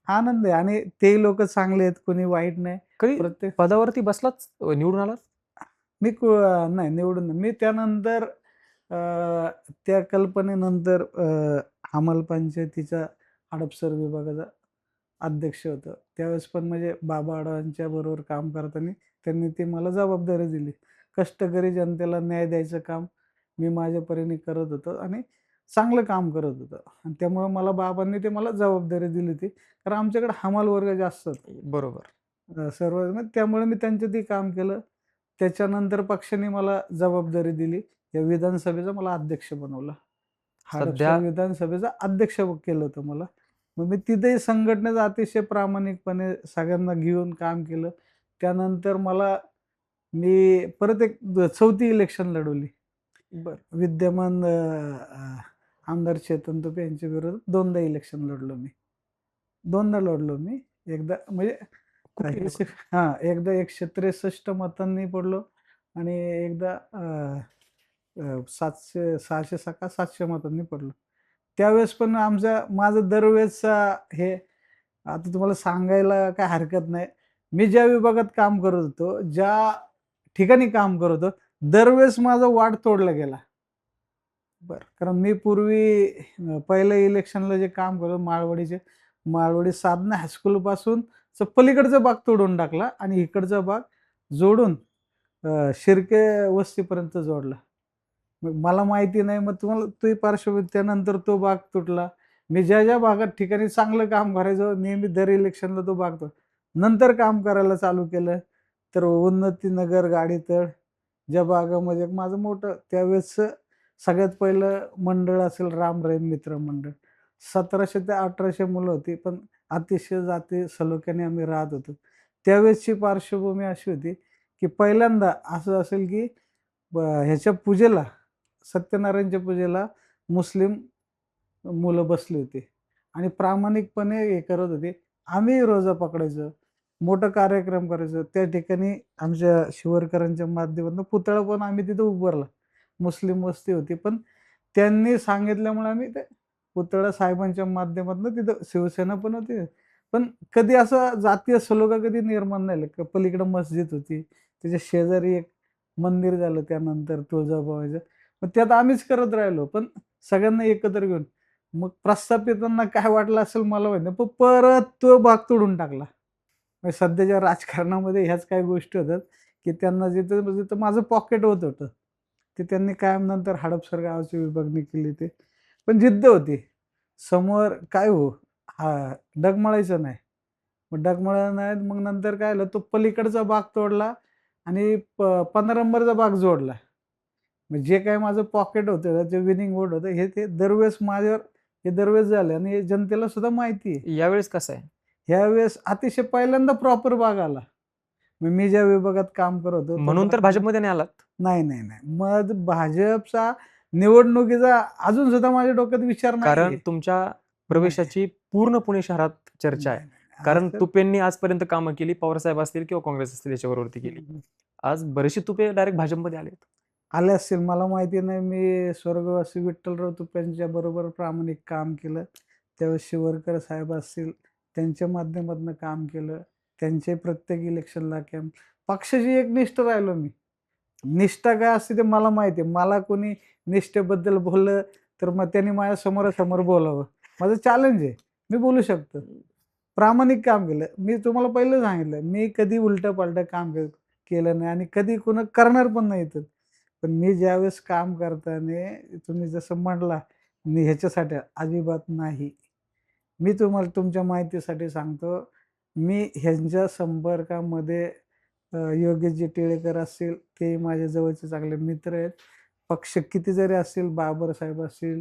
आनंद आहे आणि तेही लोकं चांगले आहेत, कोणी वाईट नाही. कधी प्रत्येक पदावरती बसलाच, निवडून आलात? मी नाही निवडून नाही. मी त्यानंतर अ, त्या कल्पनेनंतर अंमल पंचायतीच्या हडपसर विभागाचा अध्यक्ष होतो. त्यावेळेस पण म्हणजे बाबा आढावांच्या बरोबर काम करताना त्यांनी ती मला जबाबदारी दिली. कष्टकरी जनतेला न्याय द्यायचं काम मी माझ्या परीने करत होतो आणि चांगलं काम करत होतो. आणि त्यामुळं मला बाबांनी मला जबाबदारी दिली होती. कारण आमच्याकडे हमाल वर्ग जास्त होता. बरोबर. सर्व मग त्यामुळे मी त्यांचं ते काम केलं. त्याच्यानंतर पक्षाने मला जबाबदारी दिली. या विधानसभेचा मला अध्यक्ष बनवलं. हडपसर सध्या विधानसभेचा अध्यक्ष केलं होतं मला. मग मी तिथेही संघटनेचा अतिशय प्रामाणिकपणे सगळ्यांना घेऊन काम केलं. त्यानंतर मी परत एक 4थी इलेक्शन लढवली. बरं. विद्यमान आमदार चेतन तुपे यांच्या विरोधात 2दा इलेक्शन लढलो मी. 2दा लढलो मी. एकदा म्हणजे कुठली एकशे हां, एकदा 163 मतांनी पडलो आणि एकदा 600 का 700 मतांनी पडलो. त्यावेळेस पण माझं दरवेळेसचा हे आता तुम्हाला सांगायला काही हरकत नाही. मी ज्या विभागात काम करत होतो, ज्या ठिकाणी काम करत होतो, दरवेळेस माझा वाद तोडला गेला. बरं. कारण मी पूर्वी पहिल्या इलेक्शनला जे काम करत माळवाडी साधना हायस्कूलपासून पलीकडचा भाग तोडून टाकला आणि इकडचा भाग जोडून शिर्के वस्तीपर्यंत जोडला. मग मला माहिती नाही, मग तुम्हाला तोही पार्श्वभूमी त्यानंतर तो भाग तुटला. मी ज्या भागात ठिकाणी चांगलं काम करायचो, नेहमी दर इलेक्शनला तो भाग नंतर काम करायला चालू केलं, तर उन्नतीनगर, गाडीतळ ज्या भागामध्ये माझं मोठं त्यावेळेसचं सगळ्यात पहिलं मंडळ असेल राम रहीम मित्र मंडळ. 1700 ते 1800 मुलं होती, पण अतिशय जाती सलोख्याने आम्ही राहत होतो. त्यावेळेसची पार्श्वभूमी अशी होती, की पहिल्यांदा असं असेल, की ह्याच्या पूजेला, सत्यनारायणच्या पूजेला मुस्लिम मुलं बसली होती आणि प्रामाणिकपणे हे करत होते. आम्ही रोजा पकडायचो. मोठा कार्यक्रम करायचो. त्या ठिकाणी आमच्या शिवरकरांच्या माध्यमातून पुतळा पण आम्ही तिथं उभारला. मुस्लिम वस्ती होती. पण त्यांनी सांगितल्यामुळे आम्ही ते पुतळा साहेबांच्या माध्यमातून तिथं शिवसेना पण होती. पण कधी असा जातीय सलोखा कधी निर्माण नाही झाला. पलीकडं मस्जिद होती. त्याच्या शेजारी एक मंदिर झालं त्यानंतर तुळजाभवानीचं. मग त्यात आम्हीच करत राहिलो. पण सगळ्यांना एकत्र घेऊन. मग प्रस्थापितांना काय वाटलं असेल मला माहीत नाही. पण परत तो भाग तोडून टाकला. म्हणजे सध्याच्या राजकारणामध्ये ह्याच काही गोष्टी होतात, की त्यांना जिथं जिथं माझं पॉकेट होत होतं, ते त्यांनी कायम नंतर हडपसर गावाची विभागणी केली ते. पण जिद्द होती. समोर काय हो हां, डगमगायचं नाही. मग डगमगलं नाही मग नंतर काय झालं, तो पलीकडचा भाग तोडला आणि 15 नंबरचा भाग जोडला. मग जे काही माझं पॉकेट होतं, जे विनिंग बोर्ड होतं, हे ते दरवेळेस माझ्यावर हे दरवेळेस झालं आणि हे जनतेला सुद्धा माहिती आहे. यावेळेस कसं आहे? ह्यावेळेस अतिशय पहिल्यांदा प्रॉपर भाग आला. मग मी ज्या विभागात काम करत होतो, तो म्हणून तर भाग भाजपमध्ये नाही आलात? नाही, नाही, नाही. मग भाजपचा निवडणुकीचा अजून सुद्धा माझ्या डोक्यात विचार कारण नाहीये. तुमच्या नाही, प्रवेशाची पूर्ण पुणे शहरात चर्चा आहे. नाही, नाही. कारण असं तुपेंनी आजपर्यंत कामं केली. पवारसाहेब असतील किंवा काँग्रेस असतील याच्यावरती केली. आज बरेचसे तुपे डायरेक्ट भाजपमध्ये आलेत. आले असतील मला माहिती नाही. मी स्वर्गवासी विठ्ठलराव तुपेंच्या बरोबर प्रामाणिक काम केलं. त्यावेळेस शिवरकर साहेब असतील, त्यांच्या माध्यमातून काम केलं. त्यांचे प्रत्येक इलेक्शनला कॅम्प पक्षाची एकनिष्ठ राहिलो मी. निष्ठा काय असते ते मला माहिती आहे. मला कोणी निष्ठेबद्दल बोललं, तर मग त्यांनी माझ्या समोरासमोर बोलावं. माझं चॅलेंज आहे. मी बोलू शकतो. प्रामाणिक काम केलं. मी तुम्हाला पहिलं सांगितलं, मी कधी उलटं-पालटं काम केलं नाही आणि कधी कुणा करणार पण नाही इथून. पण मी ज्यावेळेस काम करताना तुम्ही जसं म्हणला, मी ह्याच्यासाठी अजिबात नाही. मी तुम्हाला तुमच्या माहितीसाठी सांगतो, मी ह्यांच्या संपर्कामध्ये योगेशजी टिळेकर असतील, ते माझ्या जवळचे चांगले मित्र आहेत. पक्ष किती जरी असतील, बाबरसाहेब असतील,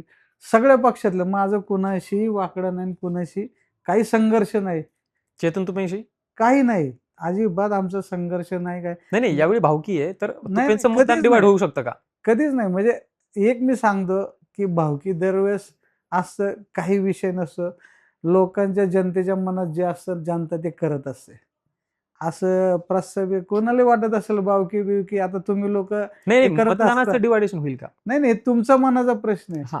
सगळ्या पक्षातलं माझं कुणाशीही वाकडं नाही, कुणाशी काही संघर्ष नाही. चेतन तुपेंशी? काही नाही. अजिबात आमचा संघर्ष नाही काय. नाही, नाही. यावेळी भावकी आहे. तर नाही, नाही. तुपेंचं मतदान कधीच डिव्हाईड नाही. होऊ शकतं का? कधीच नाही. म्हणजे एक मी सांगतो, की भावकी दरवेळेस असतं, काही विषय नसतो. लोकांच्या जनतेच्या मनात जे असतं, जनता ते करत असते. असं प्रस्तावित कोणाला वाटत असेल भावकी-बिवकी आता तुम्ही लोकं नाही, हे नाही. करत असता. मतदानाचं डिव्हायडेशन होईल का? नाही, नाही. तुमचा मनाचा प्रश्न आहे. हां.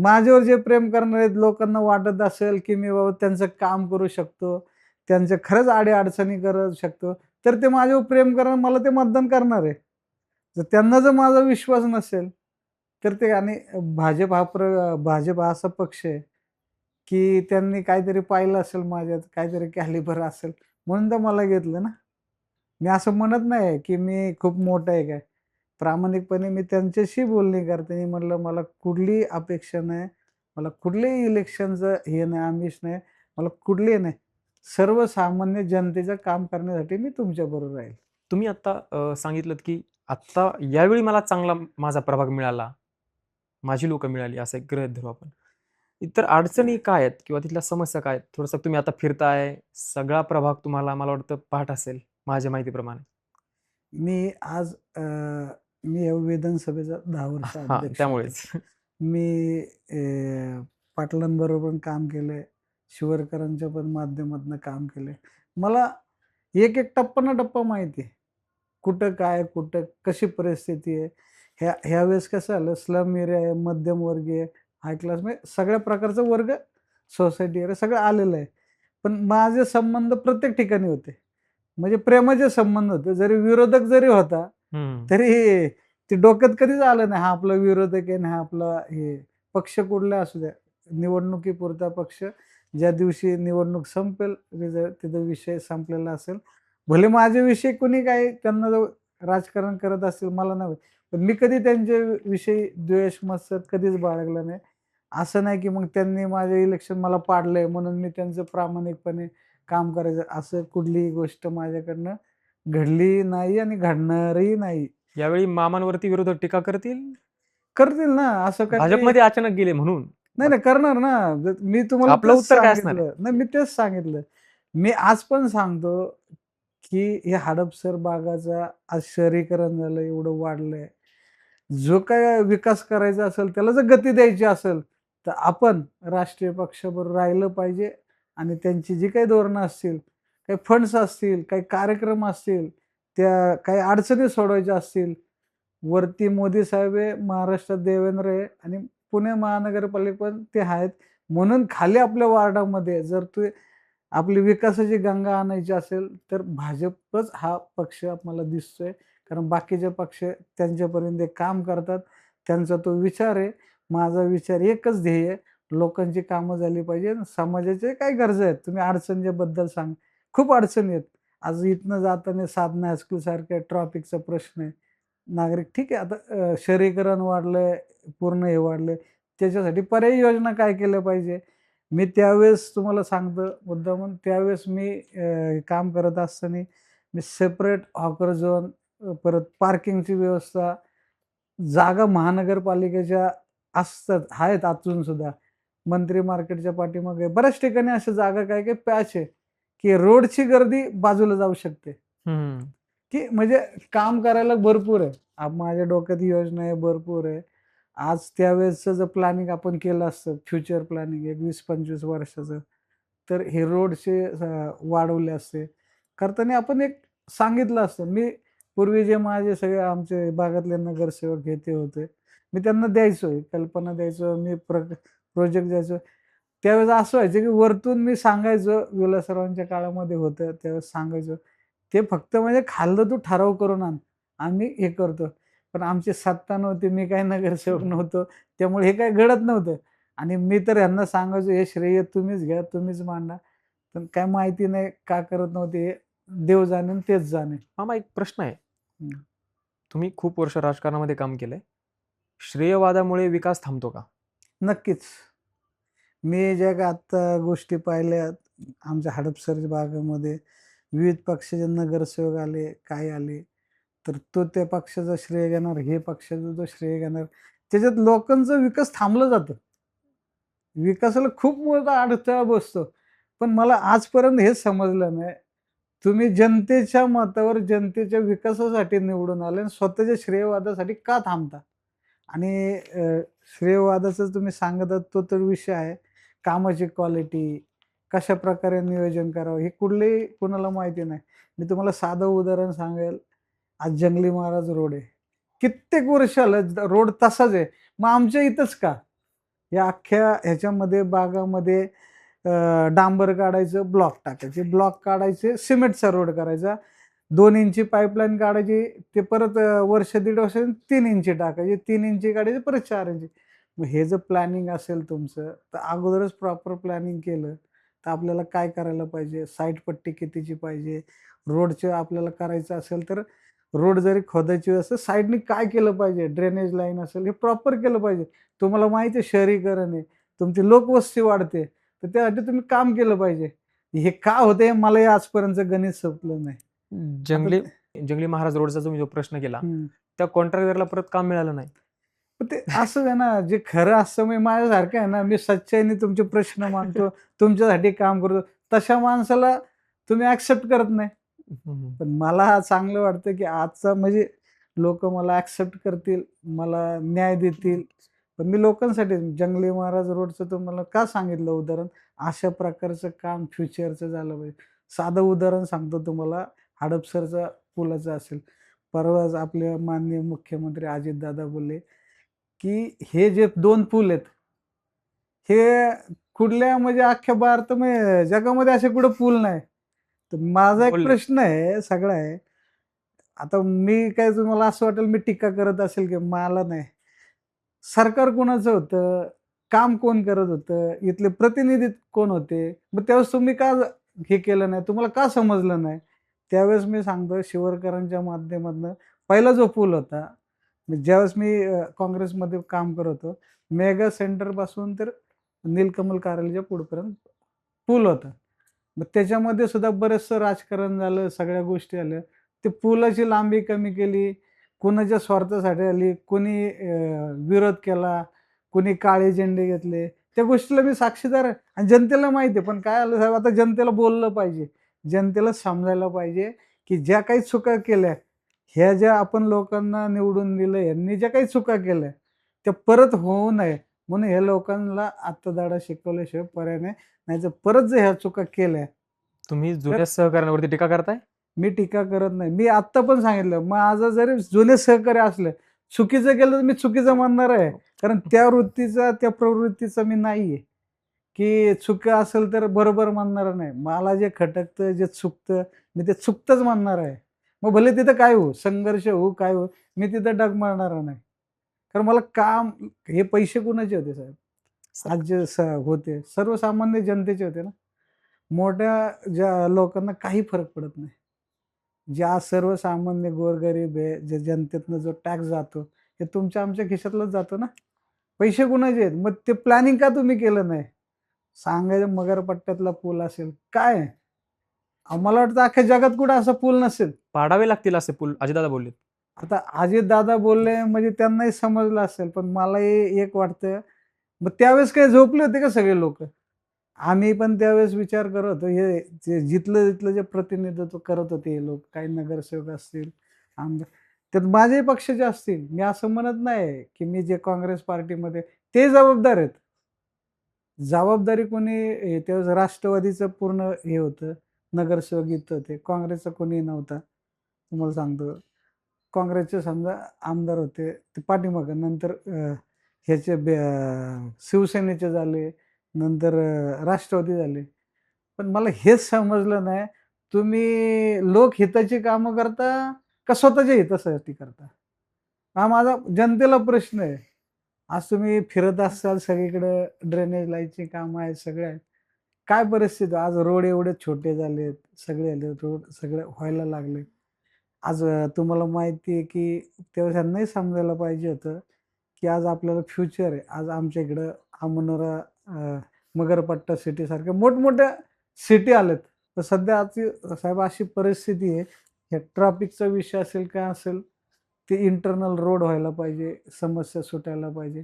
माझ्यावर जे प्रेम करणारे लोकांना वाटत असेल, की मी बाबा त्यांचं काम करू शकतो, त्यांच्या खरंच अडी-अडचणी करू शकतो, तर ते माझ्यावर प्रेम करणार, मला ते मतदान करणार आहे. त्यांना जर माझा विश्वास नसेल, तर ते आणि भाजप हा असा पक्ष आहे, की त्यांनी काहीतरी पाहिलं असेल माझ्यात, काहीतरी कॅलिबर असेल, म्हणून तर मला घेतलं ना. मी असं म्हणत नाही, की मी खूप मोठा आहे काय. प्रामाणिकपणे मी त्यांच्याशी बोलणी करताना म्हटलं, "मला कुठलीही अपेक्षा नाही. मला कुठल्याही इलेक्शनचं हे नाही, आमिष नाही. मला कुठलीही नाही. सर्वसामान्य जनतेचं काम करण्यासाठी मी तुमच्याबरोबर राहील." तुम्ही आता सांगितलत, की आत्ता यावेळी मला चांगला माझा प्रभाग मिळाला. माझी लोकं मिळाली असं एक गृहीत धरू आपण. इतर अडचणी काय आहेत किंवा तिथल्या समस्या काय आहेत? थोडंसं तुम्ही आता फिरताय, सगळा प्रभाग तुम्हाला मला वाटतं पाठ असेल माझ्या माहितीप्रमाणे. मी आज मी या विधानसभेचा 10 वर्ष हां, अध्यक्ष आहे. त्यामुळेच. मी पाटलांबरोबर पण काम केलंय. शिवरकरांच्या पण माध्यमातून काम केलंय. मला एक-एक टप्पा ना टप्पा माहिती आहे. कुठं काय, कुठं कशी परिस्थिती आहे. ह्यावेळेस कसं झालं स्लम एरिया आहे, मध्यमवर्गीय, हाय क्लास म्हणजे सगळ्या प्रकारचा वर्ग सोसायटी एरिया सगळं आलेलं आहे. पण माझे संबंध प्रत्येक ठिकाणी होते. म्हणजे प्रेमाचे संबंध होते. जरी विरोधक जरी होता, हं. तरी ते डोक्यात कधीच आलं नाही, हा आपला विरोधक आहे आणि हा आपला हे पक्ष कुठला असू द्या. निवडणुकीपुरता पक्ष ज्या दिवशी निवडणूक संपेल, रिझल्ट तिथं विषय संपलेला असेल. भले माझ्याविषयी कोणी काही त्यांना जर राजकारण करत असेल मला नाही माहीत. पण मी कधी त्यांच्याविषयी द्वेष, मत्सर कधीच बाळगला नाही. असं नाही की मग त्यांनी माझे इलेक्शन मला पाडलंय म्हणून मी त्यांचं प्रामाणिकपणे काम करायचं, असं कुठलीही गोष्ट माझ्याकडनं घडली नाही आणि घडणारही नाही. यावेळी मामांवरती विरोधक टीका करतील. करतील ना, असं काही भाजपमध्ये अचानक गेले म्हणून. नाही, नाही करणार ना. मी तुम्हाला आपलं तेच उत्तर काय असणार आहे? सांगितलं. नाही, मी तेच सांगितलं. मी आज पण सांगतो, की हे हडपसर भागाचा आज शहरीकरण झालं, एवढं वाढलंय. जो काही विकास करायचा असेल, त्याला जर गती द्यायची असेल, तर आपण राष्ट्रीय पक्षाबरोबर राहिलं पाहिजे आणि त्यांची जी काही धोरणं असतील, काही फंड्स असतील, काही कार्यक्रम असतील, त्या काही अडचणी सोडवायच्या असतील, वरती मोदी साहेब आहे, महाराष्ट्रात देवेंद्र आहे आणि पुणे महानगरपालिका पण ते आहेत. म्हणून खाली आपल्या वार्डामध्ये जर तू आपली विकासाची गंगा आणायची असेल, तर भाजपच हा पक्ष मला दिसतोय. कारण बाकीचे पक्ष त्यांच्यापर्यंत ते काम करतात. त्यांचा तो विचार आहे. माझा विचार एकच ध्येय आहे, लोकांची कामं झाली पाहिजे आणि समाजाच्या काय गरजा आहेत, तुम्ही अडचणीबद्दल सांग. खूप अडचणी आहेत. आज इथनं जाताना साधना हायस्कूलसारख्या ट्रॅफिकचा प्रश्न आहे. नागरिक ठीक आहे, आता शहरीकरण वाढलंय, पूर्ण हे वाढलंय. त्याच्यासाठी पर्यायी योजना काय केल्या पाहिजे? मी त्यावेळेस तुम्हाला सांगतो मुद्दामून त्यावेळेस मी काम करत असताना मी सेपरेट हॉकर झोन, परत पार्किंगची व्यवस्था, जागा महानगरपालिकेच्या असतात, आहेत अजून सुद्धा. मंत्री मार्केटच्या पाठीमागे बऱ्याच ठिकाणी अशा जागा काय काय पॅच आहे, की रोडची गर्दी बाजूला जाऊ शकते. हं. की म्हणजे काम करायला भरपूर आहे. माझ्या डोक्यात योजना आहे, भरपूर आहे. आज त्यावेळेसचं जर प्लॅनिंग आपण केलं असतं, फ्युचर प्लॅनिंग एक 20-25 वर्षाचं, तर हे रोडचे वाढवले असते. करताना आपण एक सांगितलं असतं. मी पूर्वी जे माझे सगळे आमचे भागातले नगरसेवक हे ते होते. मी त्यांना द्यायचो, कल्पना द्यायचो, मी प्रोजेक्ट द्यायचो. त्यावेळेस असं व्हायचं, की वरतून मी सांगायचो, विलासरावांच्या काळामध्ये होतं त्यावेळेस सांगायचो. ते फक्त म्हणजे खाल्लं तू ठराव करून आण. आम्ही हे करतो. पण आमची सत्ता नव्हती, मी काही नगरसेवक नव्हतो. त्यामुळे हे काही घडत नव्हतं आणि मी तर ह्यांना सांगायचो, "हे श्रेय तुम्हीच घ्या, तुम्हीच मांडा." पण काय माहिती नाही का करत नव्हते. हे देव जाणे आणि तेच जाणे. मामा एक प्रश्न आहे. हं. तुम्ही खूप वर्ष राजकारणामध्ये काम केलंय. श्रेयवादामुळे विकास थांबतो का? नक्कीच. मी ज्या काही आत्ता गोष्टी पाहिल्यात आमच्या हडपसर भागामध्ये विविध पक्षाचे नगरसेवक आले, काय आले, तर तो त्या पक्षाचं श्रेय घेणार, हे पक्षाचं तो श्रेय घेणार. त्याच्यात लोकांचा विकास थांबला जातो. विकासाला खूप मोठा अडथळा बसतो. पण मला आजपर्यंत हेच समजलं नाही, तुम्ही जनतेच्या मतावर जनतेच्या विकासासाठी निवडून आले आणि स्वतःच्या श्रेयवादासाठी का थांबता? आणि श्रेयवादाचं तुम्ही सांगत आहात तो तर विषय आहे. कामाची क्वालिटी, कशाप्रकारे नियोजन करावं हे कुठलंही कुणाला माहिती नाही. मी तुम्हाला साधं उदाहरण सांगेल. आज जंगली महाराज रोड आहे. कित्येक वर्ष झालं रोड तसाच आहे. मग आमच्या इथंच का? या अख्ख्या ह्याच्यामध्ये भागामध्ये डांबर काढायचं, ब्लॉक टाकायचे, ब्लॉक काढायचे, सिमेंटचा रोड करायचा. 2 इंची पाईपलाईन काढायची, ते परत वर्ष दीड वर्षांनी 3 इंची टाकायची, 3 इंची काढायची, परत 4 इंची. मग हे जर प्लॅनिंग असेल तुमचं, तर अगोदरच प्रॉपर प्लॅनिंग केलं, तर आपल्याला काय करायला पाहिजे? साईड पट्टी कितीची पाहिजे? रोडचं आपल्याला करायचं असेल, तर रोड जरी खोदायची असेल, साईडनी काय केलं पाहिजे? ड्रेनेज लाईन असेल, हे प्रॉपर केलं पाहिजे. तुम्हाला माहिती आहे शहरीकरण आहे, तुमची लोकवस्ती वाढते, तर त्यासाठी तुम्ही काम केलं पाहिजे. हे का होतंय मलाही आजपर्यंत गणित संपलं नाही. आता जंगली जंगली महाराज रोडचा तुम्ही जो प्रश्न केला, हं. त्या कॉन्ट्रॅक्टरला परत काम मिळालं नाही. पण ते असंच आहे ना, जे खरं असतं मी माझ्यासारखं आहे ना, मी सच्चाईने तुमचे प्रश्न मांडतो, तुमच्यासाठी काम करतो. तशा माणसाला तुम्ही ॲक्सेप्ट करत नाही. हं. पण मला चांगलं वाटतं, की आजचा म्हणजे लोकं मला ॲक्सेप्ट करतील, मला न्याय देतील. पण मी लोकांसाठी जंगली महाराज रोडचं तुम्हाला का सांगितलं उदाहरण, अशा प्रकारचं काम फ्युचरचं झालं पाहिजे. साधं उदाहरण सांगतो तुम्हाला, हडपसरचा पुलाचं असेल. परवाच आपले माननीय मुख्यमंत्री अजितदादा बोलले, की हे जे 2 पूल आहेत, हे कुठल्या म्हणजे अख्ख्या भारतामध्ये जगामध्ये असे कुठे पूल नाही. तर माझा एक बोलले. प्रश्न आहे, सगळा आहे. आता मी काय तुम्हाला असं वाटेल मी टीका करत असेल, की मला नाही. सरकार कोणाचं होतं? काम कोण करत होतं? इथले प्रतिनिधी कोण होते? मग त्यावेळेस तुम्ही का हे केलं नाही? तुम्हाला का समजलं नाही? त्यावेळेस मी सांगतो शिवरकरांच्या माध्यमातनं पहिला जो पूल होता, ज्यावेळेस मी काँग्रेसमध्ये काम करत होतो, मेगा सेंटरपासून तर नीलकमल कार्यालयाच्या पुढपर्यंत पूल होता. मग त्याच्यामध्ये सुद्धा बरचसं राजकारण झालं, सगळ्या गोष्टी आल्या. ते पुलाची लांबी कमी केली, कुणाच्या स्वार्थासाठी आली, कोणी विरोध केला, कोणी काळे झेंडे घेतले. त्या गोष्टीला मी साक्षीदार आहे आणि जनतेला माहिती आहे. पण काय आलं साहेब, आता जनतेला बोललं पाहिजे. जनतेला समजायला पाहिजे, की ज्या काही चुका केल्या, ह्या ज्या आपण लोकांना निवडून दिलं, यांनी ज्या काही चुका केल्या, त्या परत होऊ नये म्हणून हे लोकांना आत्तधडा शिकवल्याशिवाय पर्याय नाही. नाहीतर परत जर ह्या चुका केल्या, तुम्ही तर जुन्या सहकाऱ्यांवरती टीका करताय? मी टीका करत नाही. मी आत्ता पण सांगितलं, माझं जरी जुने सहकार्य असले, चुकीचं केलं तर मी चुकीचं म्हणणार आहे. कारण त्या वृत्तीचा, त्या प्रवृत्तीचा मी नाहीये, की चुका असेल तर बरोबर म्हणणार नाही. मला जे खटकतं, जे चुकतं, मी ते चुकतंच म्हणणार आहे. मग भले तिथं काय होऊ, संघर्ष होऊ, काय होऊ, मी तिथं डगमगणार नाही. कारण मला काम, हे पैसे कुणाचे होते साहेब? स आज जे होते सर्वसामान्य जनतेचे होते ना. मोठ्या ज्या लोकांना काही फरक पडत नाही. ज्या सर्वसामान्य गोरगरीब आहे, जे जनतेतनं जो टॅक्स जातो, हे तुमच्या आमच्या खिशातलाच जातो ना. पैसे कुणाचे आहेत? मग ते प्लॅनिंग का तुम्ही केलं नाही? सांगायचं मगरपट्ट्यातला पूल असेल, काय? मला वाटतं अख्ख्या जगात कुठं असा पूल नसेल. पाडावे लागतील असे पूल अजितदादा बोललेत. आता अजितदादा बोलले म्हणजे त्यांनाही समजलं असेल, पण मलाही एक वाटतं, मग त्यावेळेस काय झोपले होते का सगळे लोकं? आम्ही पण त्यावेळेस विचार करत होतो, हे जे जिथलं-जिथलं जे प्रतिनिधित्व करत होते हे लोक, काही नगरसेवक असतील, आमदार, त्यात माझ्याही पक्षाचे असतील. मी असं म्हणत नाही, की मी जे काँग्रेस पार्टीमध्ये, ते जबाबदार आहेत. जबाबदारी कोणी, त्यावेळेस राष्ट्रवादीचं पूर्ण हे होतं, नगरसेवक इथं होते. काँग्रेसचा कोणी नव्हता. तुम्हाला सांगतो. काँग्रेसचे समजा आमदार होते, ते पाठीमागं. नंतर ह्याचे शिवसेनेचे झाले, नंतर राष्ट्रवादी झाले. पण मला हेच समजलं नाही, तुम्ही लोकहिताची कामं करता का स्वतःच्या हितासाठी करता? हा माझा जनतेला प्रश्न आहे. आज तुम्ही फिरत असाल सगळीकडे, ड्रेनेज लाईनची कामं आहेत, सगळे आहेत. काय परिस्थिती आज, रोड एवढे छोटे झालेत, सगळे आले रोड सगळे व्हायला लागले. आज तुम्हाला माहिती आहे, की तेव्हा त्यांनाही समजायला पाहिजे होतं, की आज आपल्याला फ्युचर आहे. आज आमच्या इकडं अमनोरा, मगरपट्टा सिटीसारख्या मोठमोठ्या सिटी आल्यात. तर सध्या आजची साहेब अशी परिस्थिती आहे, ह्या ट्रॅफिकचा विषय असेल, काय असेल, ते इंटरनल रोड व्हायला पाहिजे, समस्या सुटायला पाहिजे.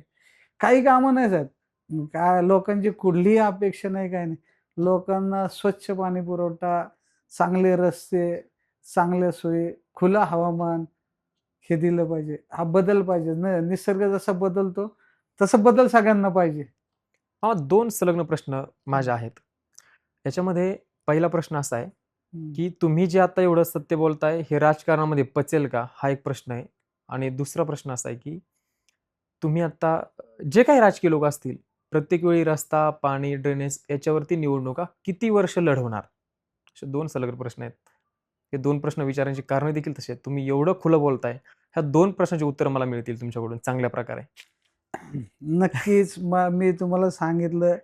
काही कामं नाही साहेब. काय लोकांची कुठलीही अपेक्षा नाही, काही नाही. लोकांना स्वच्छ पाणी पुरवठा, चांगले रस्ते, चांगल्या सोयी, खुलं हवामान, हे दिलं पाहिजे. हा बदल पाहिजे. निसर्ग जसा बदलतो, तसा बदल सगळ्यांना पाहिजे. हा 2 संलग्न प्रश्न माझे आहेत. याच्यामध्ये पहिला प्रश्न असा आहे, हं. की तुम्ही जे आता एवढं सत्य बोलताय, हे राजकारणामध्ये पचेल का? हा एक प्रश्न आहे. आणि दुसरा प्रश्न असा आहे, की तुम्ही आता जे काही राजकीय लोक असतील, प्रत्येक वेळी रस्ता, पाणी, ड्रेनेज याच्यावरती निवडणुका किती वर्ष लढवणार? असे 2 सलग प्रश्न आहेत. हे 2 प्रश्न विचारण्याची कारणं देखील तशी आहेत. तुम्ही एवढं खुलं बोलताय, ह्या 2 प्रश्नाची उत्तरं मला मिळतील तुमच्याकडून चांगल्या प्रकारे. नक्कीच. मी तुम्हाला सांगितलं,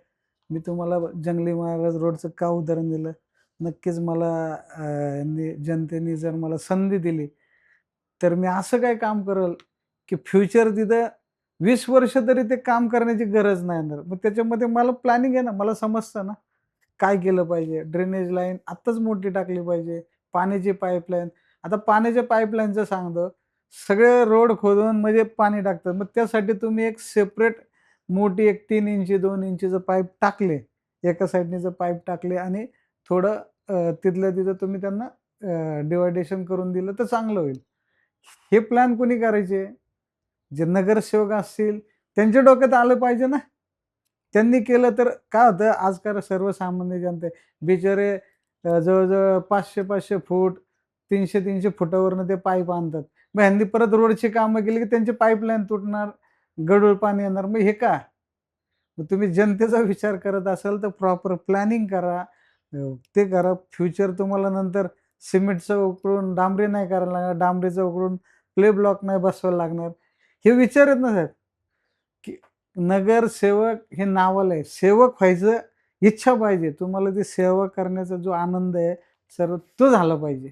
मी तुम्हाला जंगली महाराज रोडचं का उदाहरण दिलं. नक्कीच मला जनतेने जर मला संधी दिली, तर मी असं काही काम करेल, की फ्युचर तिथं 20 वर्ष तरी ते काम करण्याची गरज नाही येणार. मग त्याच्यामध्ये मला प्लॅनिंग आहे ना, मला समजतं ना, काय केलं पाहिजे. ड्रेनेज लाईन आत्ताच मोठी टाकली पाहिजे. पाण्याची पाईपलाईन, आता पाण्याच्या पाईपलाईनचं सांगतो, सगळे रोड खोदून म्हणजे पाणी टाकतात. मग त्यासाठी तुम्ही एक सेपरेट मोठी एक 3 इंची, 2 इंचीचं पाईप टाकले. एका साइडने जर पाईप टाकले आणि थोडं तिथल्या तिथं तुम्ही त्यांना डिव्हायडेशन करून दिलं तर चांगलं होईल. हे प्लॅन कोणी करायचे? जे नगरसेवक असतील, त्यांच्या डोक्यात आलं पाहिजे ना. त्यांनी केलं तर काय होतं, आजकाल सर्वसामान्य जनता बिचारे जवळ-जवळ 500-500 फूट, 300-300 फुटावरनं ते पाईप आणतात. मग ह्यांनी परत रोडची कामं केली, की त्यांची पाईपलाईन तुटणार, गढूळ पाणी येणार. मग हे का? मग तुम्ही जनतेचा विचार करत असाल तर प्रॉपर प्लॅनिंग करा. ते करा. फ्युचर तुम्हाला नंतर सिमेंटचं उकळून डांबरी नाही करायला लागणार, डांबरीचं उकळून प्ले ब्लॉक नाही बसवायला लागणार. हे विचार आहेत ना साहेब, की नगरसेवक हे नावाला आहे. सेवक व्हायचं इच्छा पाहिजे. तुम्हाला ती सेवा करण्याचा जो आनंद आहे, सर्व तो झाला पाहिजे.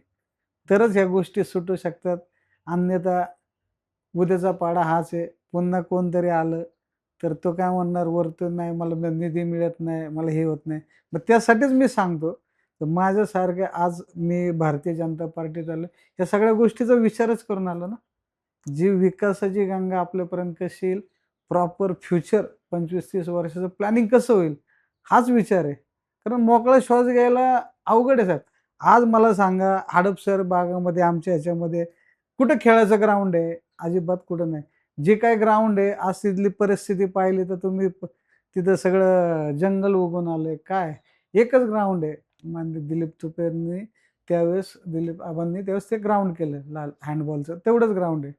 तरच ह्या गोष्टी सुटू शकतात. अन्यथा उद्याचा पाडा हाच आहे. पुन्हा कोणतरी आलं, तर तो काय म्हणणार, वरतून नाही मला निधी मिळत नाही, मला हे होत नाही. मग त्यासाठीच मी सांगतो, तर माझ्यासारख्या आज मी भारतीय जनता पार्टीत आलो, या सगळ्या गोष्टीचा विचारच करून आलो ना. जी विकासाची गंगा आपल्यापर्यंत कशी येईल, प्रॉपर फ्युचर 25-30 वर्षाचं प्लॅनिंग कसं होईल? हाच विचार आहे. कारण मोकळा श्वास घ्यायला अवघड आहे साहेब. आज मला सांगा हडपसर भागामध्ये आमच्या ह्याच्यामध्ये कुठं खेळाचं ग्राउंड आहे? अजिबात कुठं नाही. जे काही ग्राउंड आहे आज तिथली परिस्थिती पाहिली तर तुम्ही तिथं सगळं जंगल उगून आलंय. काय? एकच ग्राउंड आहे. माननीय दिलीप तुपेंनी त्यावेळेस दिलीप आबांनी त्यावेळेस ते ग्राउंड केलं लाल हँडबॉलचं तेवढंच ग्राउंड आहे.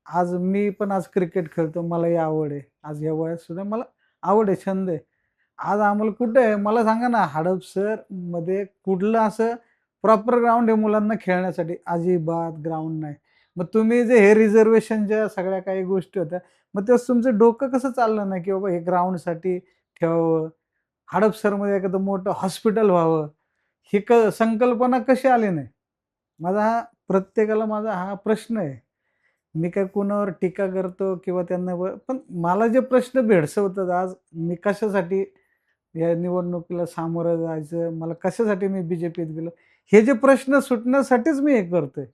आज मी पण आज क्रिकेट खेळतो. मलाही आवड आहे. आज या वयात सुद्धा मला आवड आहे, छंद आहे. आज आम्हाला कुठे आहे मला सांगा ना, हडपसरमध्ये कुठलं असं प्रॉपर ग्राउंड आहे मुलांना खेळण्यासाठी? अजिबात ग्राउंड नाही. मग तुम्ही जे हे रिझर्व्हेशनच्या सगळ्या काही गोष्टी होत्या, मग तेव्हा तुमचं डोकं कसं चाललं नाही, की बाबा हे ग्राउंडसाठी ठेवावं, हडपसरमध्ये एखादं मोठं हॉस्पिटल व्हावं, ही संकल्पना कशी आली नाही? माझा हा प्रश्न आहे. मी काय कुणावर टीका करतो किंवा त्यांना पण मला जे प्रश्न भेडसावतात आज, मी कशासाठी या निवडणुकीला सामोरं जायचं, मला कशासाठी मी बीजेपीत गेलो, हे जे प्रश्न सुटण्यासाठीच मी हे करतोय.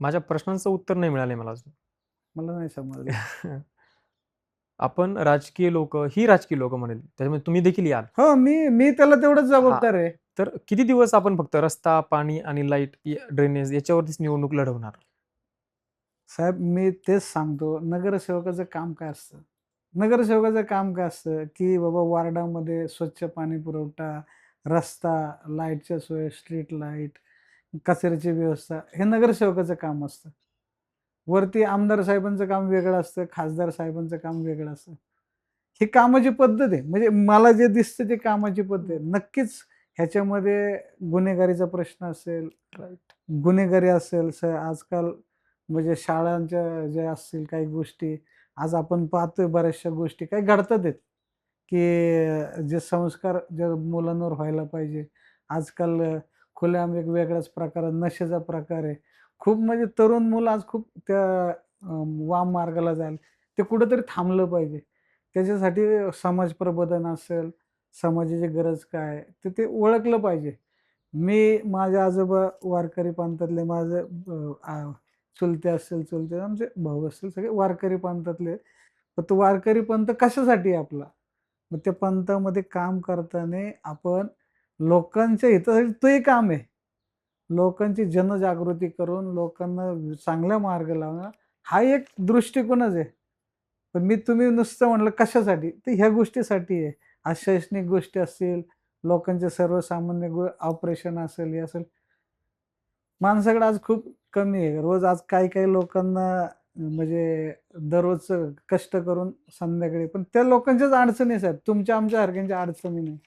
माझ्या प्रश्नांचं उत्तर नाही मिळालंय मला अजून. मला नाही समजलं. आपण राजकीय लोकं ही राजकीय लोकं म्हणेल. त्याच्यामुळे तुम्ही देखील याल. हो, मी त्याला तेवढंच हां. जबाबदार आहे. तर किती दिवस आपण फक्त रस्ता, पाणी आणि लाईट, ड्रेनेज याच्यावरतीच निवडणूक लढवणार? साहेब मी तेच सांगतो, नगरसेवकाचं काम काय असतं? नगरसेवकाचं काम काय असतं, की बाबा वॉर्डामध्ये स्वच्छ पाणी पुरवठा, रस्ता, लाईटच्या सोय, स्ट्रीट लाईट, कचऱ्याची व्यवस्था, हे नगरसेवकाचं काम असतं. वरती आमदार साहेबांचं काम वेगळं असतं, खासदार साहेबांचं काम वेगळं असतं. ही कामाची पद्धत आहे. म्हणजे मला जे दिसतं ते कामाची पद्धत आहे. नक्कीच ह्याच्यामध्ये गुन्हेगारीचा प्रश्न असेल, राईट. गुन्हेगारी असेल, आजकाल म्हणजे शाळांच्या ज्या असतील काही गोष्टी, आज आपण पाहतोय बऱ्याचशा गोष्टी काही घडतात आहेत, की जे संस्कार ज्या मुलांवर व्हायला पाहिजे. आजकाल खुलेआम एक वेगळाच प्रकार आहे, नशेचा प्रकार आहे. खूप म्हणजे तरुण मुलं आज खूप त्या वाम मार्गाला जायला ते कुठेतरी थांबलं पाहिजे. त्याच्यासाठी समाज प्रबोधन असेल, समाजाची गरज काय आहे, तर ते ओळखलं पाहिजे. माझे आजोबा वारकरी पंथातले, माझे चुलते असतील, चुलते आमचे भाऊ असतील, सगळे वारकरी पंथातले आहेत. पण तो वारकरी पंथ कशासाठी आहे आपला? मग त्या पंथामध्ये काम करताना आपण लोकांच्या हितासाठी तोही काम आहे. लोकांची जनजागृती करून लोकांना चांगला मार्ग लावणं, हा एक दृष्टिकोनच आहे. पण तुम्ही नुसतं म्हणलं कशासाठी? तर ह्या गोष्टीसाठी आहे. आज शैक्षणिक गोष्टी असतील, लोकांचे सर्वसामान्य ऑपरेशन असेल, हे असेल. माणसाकडे आज खूप कमी आहे. रोज आज काही-काही लोकांना म्हणजे दररोजचं कष्ट करून संध्याकाळी पण त्या लोकांच्याच अडचणी आहेत साहेब. तुमच्या आमच्यासारख्यांच्या अडचणी नाही.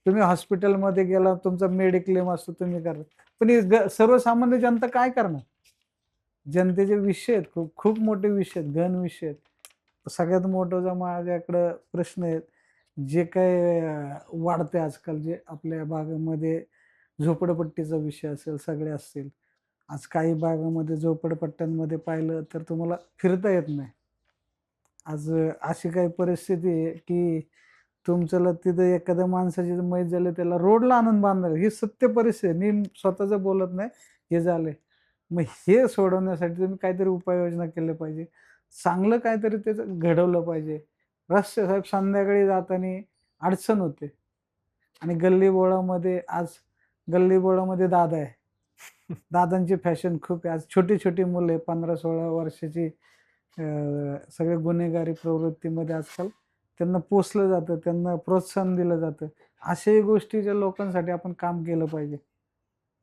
तुम्ही हॉस्पिटलमध्ये गेला, तुमचा मेडिक्लेम असतो, तुम्ही करा. पण ही सर्वसामान्य जनता काय करणार? जनतेचे विषय आहेत, खूप खूप मोठे विषय आहेत, गहन विषय आहेत. सगळ्यात मोठा जो माझ्याकडं प्रश्न आहे, जे काही वाढतंय आजकाल, जे आपल्या भागामध्ये झोपडपट्टीचा विषय असेल, सगळे असतील. आज काही भागामध्ये झोपडपट्ट्यांमध्ये पाहिलं तर तुम्हाला फिरता येत नाही. आज अशी काही परिस्थिती आहे, की तुमच्याला तिथं एखाद्या माणसाची जर मयत झाली त्याला रोडला आणून बांधणार ही सत्य परिस्थिती आहे. मी स्वतःचं बोलत नाही, हे झालंय. मग हे सोडवण्यासाठी तुम्ही काहीतरी उपाययोजना केल्या पाहिजे. चांगलं काहीतरी त्याचं घडवलं पाहिजे. रस्ते साहेब संध्याकाळी जाताना अडचण होते आणि गल्लीबोळामध्ये दादा आहे. दादांची फॅशन खूप आहे. आज छोटी-छोटी मुलं आहे 15-16 वर्षाची सगळे गुन्हेगारी प्रवृत्तीमध्ये आजकाल त्यांना पोसलं जातं, त्यांना प्रोत्साहन दिलं जातं. अशाही गोष्टीच्या लोकांसाठी आपण काम केलं पाहिजे.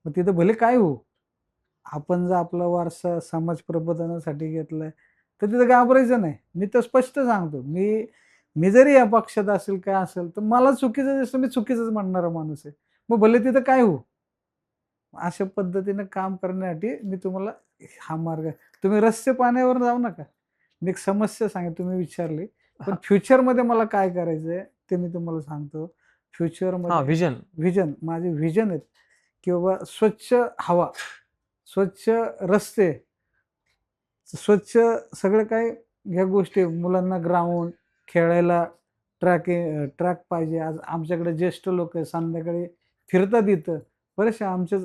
मग तिथं भले काय हो, आपण जर आपला वारसा समाज प्रबोधनासाठी घेतलाय, तर तिथं घाबरायचं नाही. मी तर स्पष्ट सांगतो. मी जरी या पक्षात असेल, काय असेल, तर मला चुकीचं दिसलं मी चुकीचंच म्हणणारा माणूस आहे. मग भले तिथं काय हो. अशा पद्धतीनं काम करण्यासाठी मी तुम्हाला हा मार्ग तुम्ही रस्ते पाण्यावर जाऊ नका. मी एक समस्या तुम्ही विचारली. पण हां, फ्युचरमध्ये मला काय करायचंय ते मी तुम्हाला सांगतो. हां, फ्युचरमध्ये व्हिजन. माझे व्हिजन आहेत, की बाबा स्वच्छ हवा, स्वच्छ रस्ते, स्वच्छ सगळं काही ह्या गोष्टी मुलांना ग्राउंड, खेळायला ट्रॅक पाहिजे. आज आमच्याकडे ज्येष्ठ लोक आहे संध्याकाळी फिरतात इथं. बरेचसे आमचेच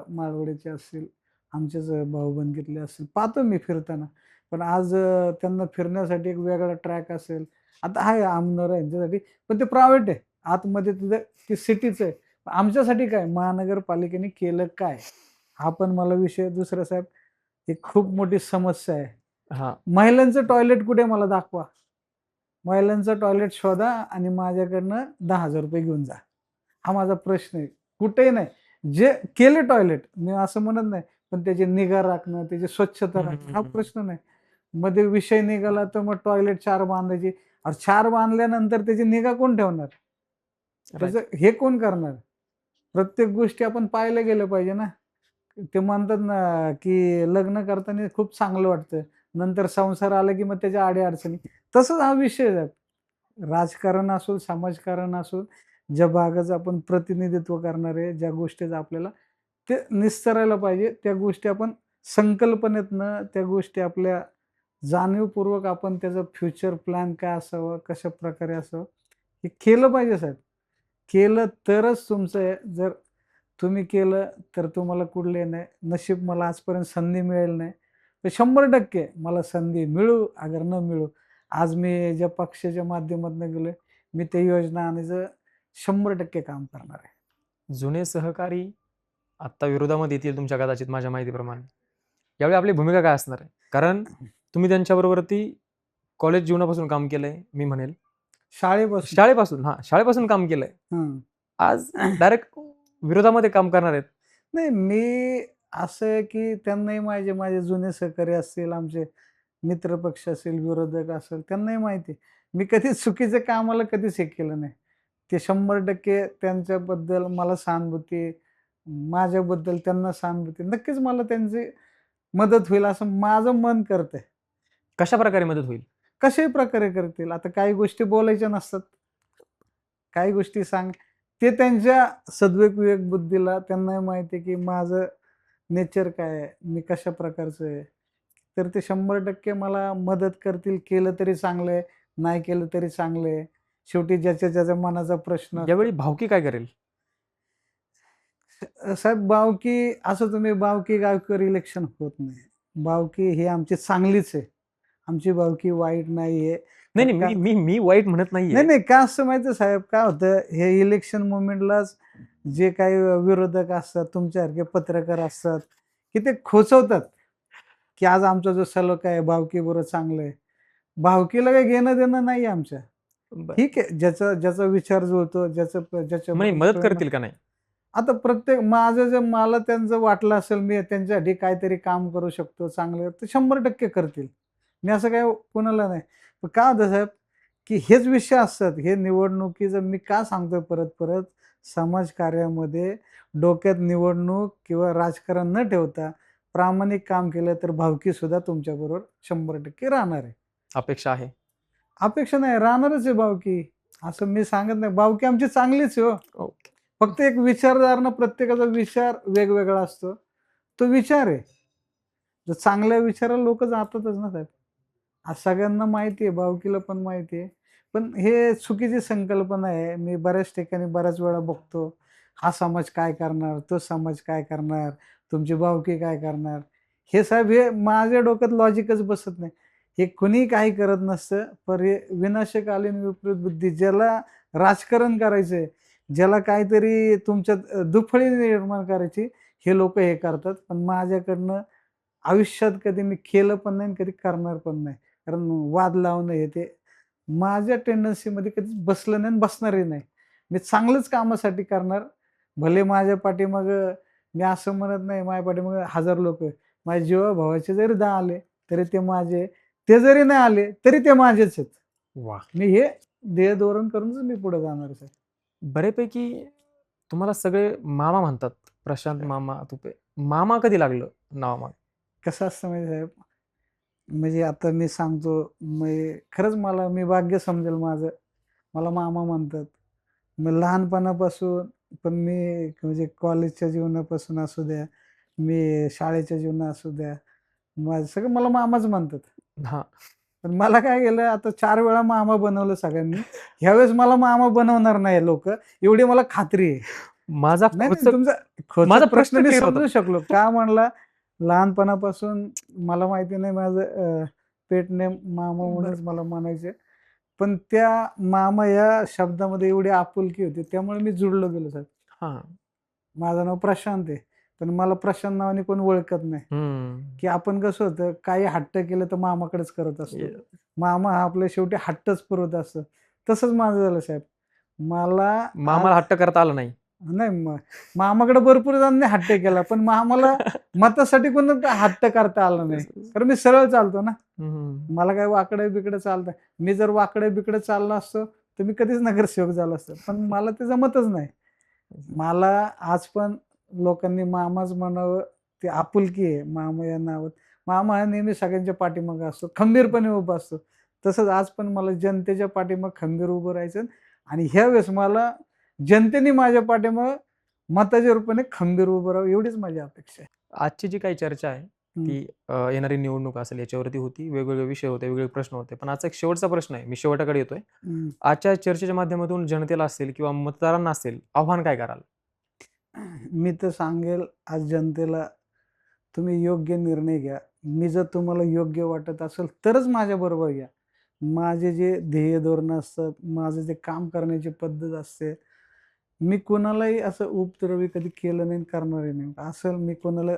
माळवडीचे असतील, आमचेच भाऊ-बंधकीतले असतील. पाहतो मी फिरताना. पण आज त्यांना फिरण्यासाठी एक वेगळा ट्रॅक असेल. आता आहे आमनोर यांच्यासाठी, पण ते प्रायव्हेट आहे. आतमध्ये तिथं ते सिटीच आहे. आमच्यासाठी काय महानगरपालिकेने केलं काय? हा पण मला विषय दुसरा साहेब, एक खूप मोठी समस्या आहे. हां. महिलांचं टॉयलेट कुठे मला दाखवा. महिलांचं टॉयलेट शोधा आणि माझ्याकडनं ₹10,000 घेऊन जा. हा माझा प्रश्न आहे. कुठेही नाही. जे केले टॉयलेट, मी असं म्हणत नाही, पण त्याची निगा राखणं, त्याची स्वच्छता हं, हं, राखणं हं, हा हं. प्रश्न नाही. मध्ये विषय निघाला तर मग टॉयलेट 4 बांधायची. अरे 4 बांधल्यानंतर त्याची निगा कोण ठेवणार? राइट. त्याचं हे कोण करणार? प्रत्येक गोष्टी आपण पाहायला गेलं पाहिजे ना. ते म्हणतात ना, की लग्न करताना खूप चांगलं वाटतं. नंतर संसार आला की मग त्याच्या अडी-अडचणी. तसंच हा विषय आहे. राजकारण असो, समाजकारण असो, ज्या भागाचं आपण प्रतिनिधित्व करणार आहे, ज्या गोष्टीचं आपल्याला ते निस्तरायला पाहिजे. त्या गोष्टी आपण संकल्पनेतनं त्या गोष्टी आपल्या जाणीवपूर्वक आपण त्याचं फ्युचर प्लॅन काय असावं, कशाप्रकारे असावं, हे केलं पाहिजे साहेब. केलं तरच तुमचं आहे. जर तुम्ही केलं तर तुम्हाला कुठले नाही, नशीब मला आजपर्यंत संधी मिळेल नाही. तर 100% मला संधी मिळो अगर न मिळो. आज मी ज्या पक्षाच्या माध्यमातून गेलोय, मी त्या योजना आणायचं 100% काम करणार आहे. जुने सहकारी आत्ता विरोधामध्ये येतील तुमच्या कदाचित माझ्या माहितीप्रमाणे. यावेळी आपली भूमिका काय असणार आहे? कारण तुम्ही त्यांच्याबरोबरती कॉलेज जीवनापासून काम केलंय, मी म्हणेल. शाळेपासून शाळेपासून काम केलंय. हं. आज डायरेक्ट विरोधामध्ये काम करणार आहेत. नाही मी असं आहे, की त्यांनाही माझे माझे जुने सहकारी असतील, आमचे मित्रपक्ष असेल, विरोधक असेल, त्यांनाही माहिती आहे. मी कधीच चुकीच्या कामाला कधीच हे केलं नाही. ते 100% त्यांच्याबद्दल मला सहानुभूती आहे. माझ्याबद्दल त्यांना सहानुभूती आहे. नक्कीच मला त्यांची मदत होईल असं माझं मन करतंय. कशाप्रकारे मदत होईल? कशाही प्रकारे करतील. आता काही गोष्टी बोलायच्या नसतात. काही गोष्टी ते त्यांच्या सद्विवेक बुद्धीला त्यांनाही माहिती आहे, की माझं नेचर काय आहे, मी कशा प्रकारचं आहे. तर ते 100% मला मदत करतील. केलं तरी चांगलं आहे, नाही केलं तरी चांगलं आहे. शेवटी ज्याच्या ज्याच्या मनाचा प्रश्न असतो. यावेळी भावकी काय करेल? साहेब बावकी असं तुम्ही बावकी गावकीवर इलेक्शन होत नाही. बावकी ही आमची चांगलीच आहे. आमची बावकी वाईट नाहीये. नाही, नाही. का मी वाईट म्हणत नाही, नाहीये. नाही. का असं माहिती आहे साहेब, काय होतं हे इलेक्शन मोमेंटलाच जे काही विरोधक असतात, तुमच्यासारखे पत्रकार असतात, की ते खोचवतात, की आज आमचा जो सलोखा आहे भावकीबरोबर चांगलं आहे. भावकीला काही घेणं-देणं नाही आमच्या. बरं. ठीक आहे, ज्याचा ज्याचा विचार जुळतो, नाही, ज्याच्याबरोबर मदत प्रेरणा करतील का नाही? आता प्रत्येक माझं जर मला त्यांचं वाटलं असेल, मी त्यांच्यासाठी काहीतरी काम करू शकतो चांगलं, तर 100% करतील. मी असं काही कोणाला नाही. पण काय होतं साहेब, की हेच विषय असतात. हे निवडणुकीचं मी का सांगतोय परत-परत, समाजकार्यामध्ये डोक्यात निवडणूक किंवा राजकारण न ठेवता प्रामाणिक काम केलं तर भावकीसुद्धा तुमच्याबरोबर 100% राहणार आहे. अपेक्षा आहे. अपेक्षा नाही, राहणारच आहे भावकी. असं मी सांगत नाही. भावकी आमची चांगलीच आहे हो. ओके. फक्त एक विचारधारणा प्रत्येकाचा विचार वेगवेगळा असतो. तो विचार आहे. जर चांगल्या विचाराला लोकं जातातच ना साहेब. आज सगळ्यांना माहिती आहे, भावकीला पण माहिती आहे. पण हे चुकीची संकल्पना आहे. मी बऱ्याच ठिकाणी बऱ्याच वेळा बघतो. हा समाज काय करणार? तो समाज काय करणार? तुमची भावकी काय करणार? हे साहेब हे माझ्या डोक्यात लॉजिकच बसत नाही. हे कुणीही काही करत नसतं. पण हे विनाशकालीन विपरीत बुद्धी ज्याला राजकारण करायचंय, ज्याला काहीतरी तुमच्यात दुफळी निर्माण करायची, हे लोकं हे करतात. पण माझ्याकडनं आयुष्यात कधी मी केलं पण नाही आणि कधी करणार पण नाही. कारण वाद लावणं हे ते माझ्या टेंडन्सीमध्ये कधीच बसलं नाही आणि बसणारही नाही. मी चांगलंच कामासाठी करणार. भले माझ्या पाठीमागं मी असं म्हणत नाही माझ्या पाठीमागं 1000 लोकं आहे. माझ्या जीवाभावाचे जरी 10 आले, तरी ते माझे. ते जरी नाही आले, तरी ते माझेच आहेत. वाह! मी हे ध्येयधोरण करूनच मी पुढे जाणार आहे साहेब. बऱ्यापैकी तुम्हाला सगळे मामा म्हणतात. प्रशांत मामा, तुपे. मामा कधी लागलं नावामागे? कसं असतं माहिती आहे साहेब, म्हणजे आता मी सांगतो, खरंच मी भाग्य समजेल माझं. मला मामा म्हणतात. मग लहानपणापासून पण मी म्हणजे कॉलेजच्या जीवनापासून असू द्या, मी शाळेच्या जीवनात असू द्या, माझं सगळं मला मामाच म्हणतात. हां. पण मला काय केलं आता 4 वेळा मामा बनवलं सगळ्यांनी. ह्यावेळेस मला मामा बनवणार नाही लोकं, एवढी मला खात्री आहे. माझा नाही, नाही खोचक तुमचा माझा खोचक प्रश्न प्रश्न मी क्लिअर होता. समजू शकलो. का म्हणला लहानपणापासून मला माहिती नाही माझं पेट नेम मामा बरं. म्हणूनच मला म्हणायचे. पण त्या मामा या शब्दामध्ये एवढी आपुलकी होती, त्यामुळे मी जुळलो गेलो साहेब. हां. माझं नाव प्रशांत आहे, पण मला प्रशांत नावाने कोण ओळखत नाही. हं. की आपण कसं होतं, काही हट्ट केलं तर मामाकडेच करत असतो. ये मामा हा आपल्या शेवटी हट्टच पुरवत असतो. तसंच माझं झालं साहेब. मला आज मामाला हट्ट करता आला नाही. नाही मामाकडे भरपूर जणांनी हट्ट केला, पण मामाला मतासाठी कोणाचा हट्ट करता आला नाही. तेच. कारण मी सरळ चालतो ना. हं. मला काय वाकडं-बिकडं चालतं. मी जर वाकडं-बिकडं चाललो असतो, तर मी कधीच नगरसेवक झालो असतो. पण मला ते जमतच नाही. मला आज पण लोकांनी मामाच म्हणावं, ती आपुलकी आहे मामा या नावात. मामा हा नेहमी सगळ्यांच्या पाठीमागे असतो, खंबीरपणे उभा असतो. तसंच आज पण मला जनतेच्या पाठीमागे खंबीर उभं राहायचं आणि ह्यावेळेस मला जनतेने माझ्या पाठीमागे मताच्या रूपाने खंबीर उभं राहावं एवढीच माझी अपेक्षा आहे. आजची जी काही चर्चा आहे, हं, ती येणारी निवडणूक असेल याच्यावरती होती. वेगवेगळे विषय होते, वेगवेगळे प्रश्न होते. पण आजचा एक शेवटचा प्रश्न आहे. मी शेवटाकडे येतोय. हं. आजच्या चर्चेच्या माध्यमातून जनतेला असेल किंवा मतदारांना असेल, आव्हान काय कराल? मी तर सांगेल आज जनतेला, तुम्ही योग्य निर्णय घ्या. मी जर तुम्हाला योग्य वाटत असेल तरच माझ्याबरोबर घ्या. माझे जे ध्येय धोरणं असतात, माझं जे काम करण्याची पद्धत असते, मी कोणालाही असं उपद्रवी कधी केलं नाही आणि करणारही नाही. असं मी कोणाला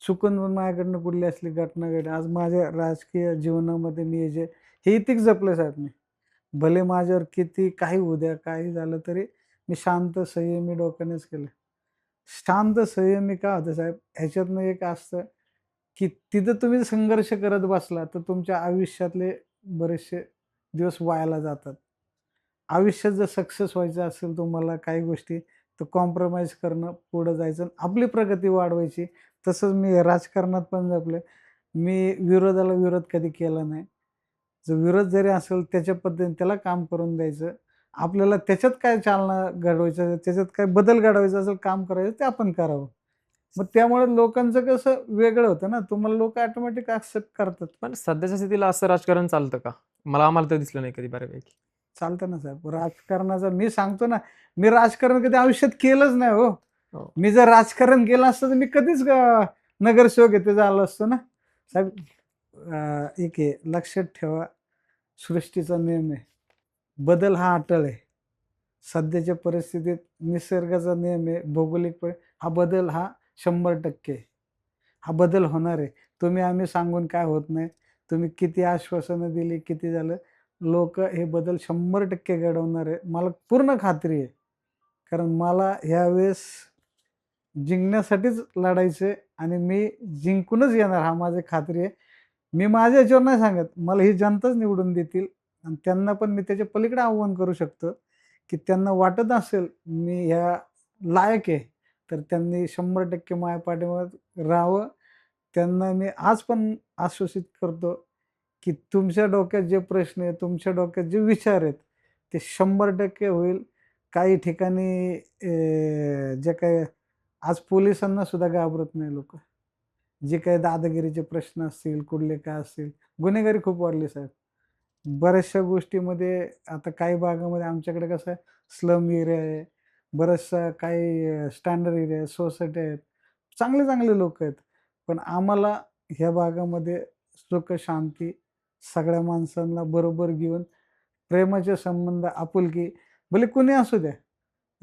चुकून माझ्याकडनं कुठली असली घटना घडली. आज माझ्या राजकीय जीवनामध्ये मी हे इथिक्स जपले साहेब मी. भले माझ्यावर किती काही होऊ द्या, काही झालं तरी मी शांत संयमी डोक्यानेच केलं. शांत संयमी का होतं साहेब, ह्याच्यातनं एक असतं, की तिथं तुम्ही संघर्ष करत बसला, तर तुमच्या आयुष्यातले बरेचसे दिवस वायाला जातात. आयुष्यात जर सक्सेस व्हायचं असेल तुम्हाला काही गोष्टी, तर कॉम्प्रोमाईज करणं, पुढं जायचं आणि आपली प्रगती वाढवायची. तसंच मी राजकारणात पण जपलं. मी विरोधाला विरोध कधी केला नाही. जो विरोध जरी असेल त्याच्या पद्धतीने त्याला काम करून द्यायचं. आपल्याला त्याच्यात काय चालना घडवायचं, त्याच्यात काय बदल घडवायचा असेल, काम करायचं ते आपण करावं. मग त्यामुळे लोकांचं कसं वेगळं होतं ना, तुम्हाला लोकं ऑटोमॅटिक एक्सेप्ट करतात. पण सध्याच्या स्थितीला असं राजकारण चालतं का? आम्हाला तर दिसलं नाही कधी बऱ्यापैकी. चालतं ना साहेब. राजकारणाचा मी सांगतो ना, मी राजकारण कधी आयुष्यात केलंच नाही हो. हो. मी जर राजकारण केलं असतं तर मी कधीच नगरसेवक इथे झालो असतो ना. साहेब एक आहे लक्षात ठेवा, सृष्टीचा नियम आहे. बदल हा अटळ आहे. सध्याच्या परिस्थितीत निसर्गाचा नियम आहे, हा बदल हा 100% आहे. हा बदल होणार आहे. तुम्ही आम्ही सांगून काय होत नाही. तुम्ही किती आश्वासनं दिली, किती झालं, लोकं हे बदल 100% घडवणार आहे. मला पूर्ण खात्री आहे. कारण मला ह्यावेळेस जिंकण्यासाठीच लढायचं आहे आणि मी जिंकूनच येणार हा माझी खात्री आहे. मी माझ्या ह्याच्यावर नाही सांगत. मला ही जनताच निवडून देतील आणि त्यांना पण मी त्याच्या पलीकडे आव्हान करू शकतो, की त्यांना वाटत असेल मी ह्या लायक आहे, तर त्यांनी 100% माझ्या पाठीमागे राहावं. त्यांना मी आज पण आश्वासित करतो, की तुमच्या डोक्यात जे प्रश्न आहेत, तुमच्या डोक्यात जे विचार आहेत, ते 100% होईल. काही ठिकाणी जे काही आज पोलिसांना सुद्धा घाबरत नाही लोकं. जे काही दादागिरीचे प्रश्न असतील, कुठले काय असतील, गुन्हेगारी खूप वाढली साहेब. बऱ्याचशा गोष्टीमध्ये आता काही भागामध्ये आमच्याकडे कसं आहे, स्लम एरिया आहे, बराचसा काही स्टँडर्ड एरिया आहे, सोसायटी आहेत. चांगले-चांगले लोकं आहेत. पण आम्हाला ह्या भागामध्ये सुख शांती, सगळ्या माणसांना बरोबर घेऊन प्रेमाचे संबंध, आपुलकी, भले कुणी असू द्या,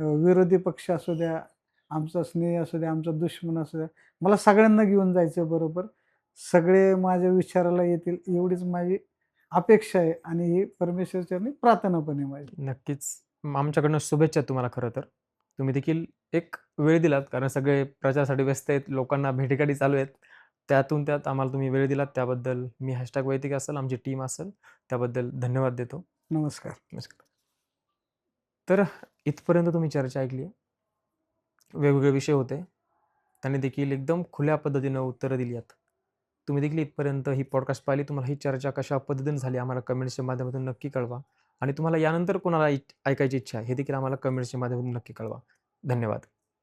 विरोधी पक्ष असू द्या, आमचा स्नेही असू द्या, आमचा दुश्मन असू द्या, मला सगळ्यांना घेऊन जायचं बरोबर. सगळे माझ्या विचाराला येतील एवढीच माझी अपेक्षा आहे आणि ही परमेश्वरचरणी प्रार्थना पण आहे माझी. नक्कीच. आमच्याकडनं शुभेच्छा तुम्हाला खरं तर. तुम्ही देखील एक वेळ दिलात कारण सगळे प्रचारासाठी व्यस्त आहेत. लोकांना भेटीगाठी चालू आहेत. त्यातून त्यात आम्हाला तुम्ही वेळ दिलात त्याबद्दल मी वैयक्तिक असेल, आमची टीम असेल त्याबद्दल धन्यवाद देतो. नमस्कार. नमस्कार. तर इथपर्यंत तुम्ही चर्चा ऐकली. वेगवेगळे विषय होते. त्यांनी देखील एकदम खुल्या पद्धतीनं उत्तरं दिली आहेत. तुम्ही देखील इथपर्यंत ही पॉडकास्ट पाहिली. तुम्हाला ही चर्चा कशा पद्धतीने झाली आम्हाला कमेंट्सच्या माध्यमातून नक्की कळवा. आणि तुम्हाला यानंतर कोणाला ऐकायची इच्छा आहे हे देखील आम्हाला कमेंट्सच्या माध्यमातून नक्की कळवा. धन्यवाद.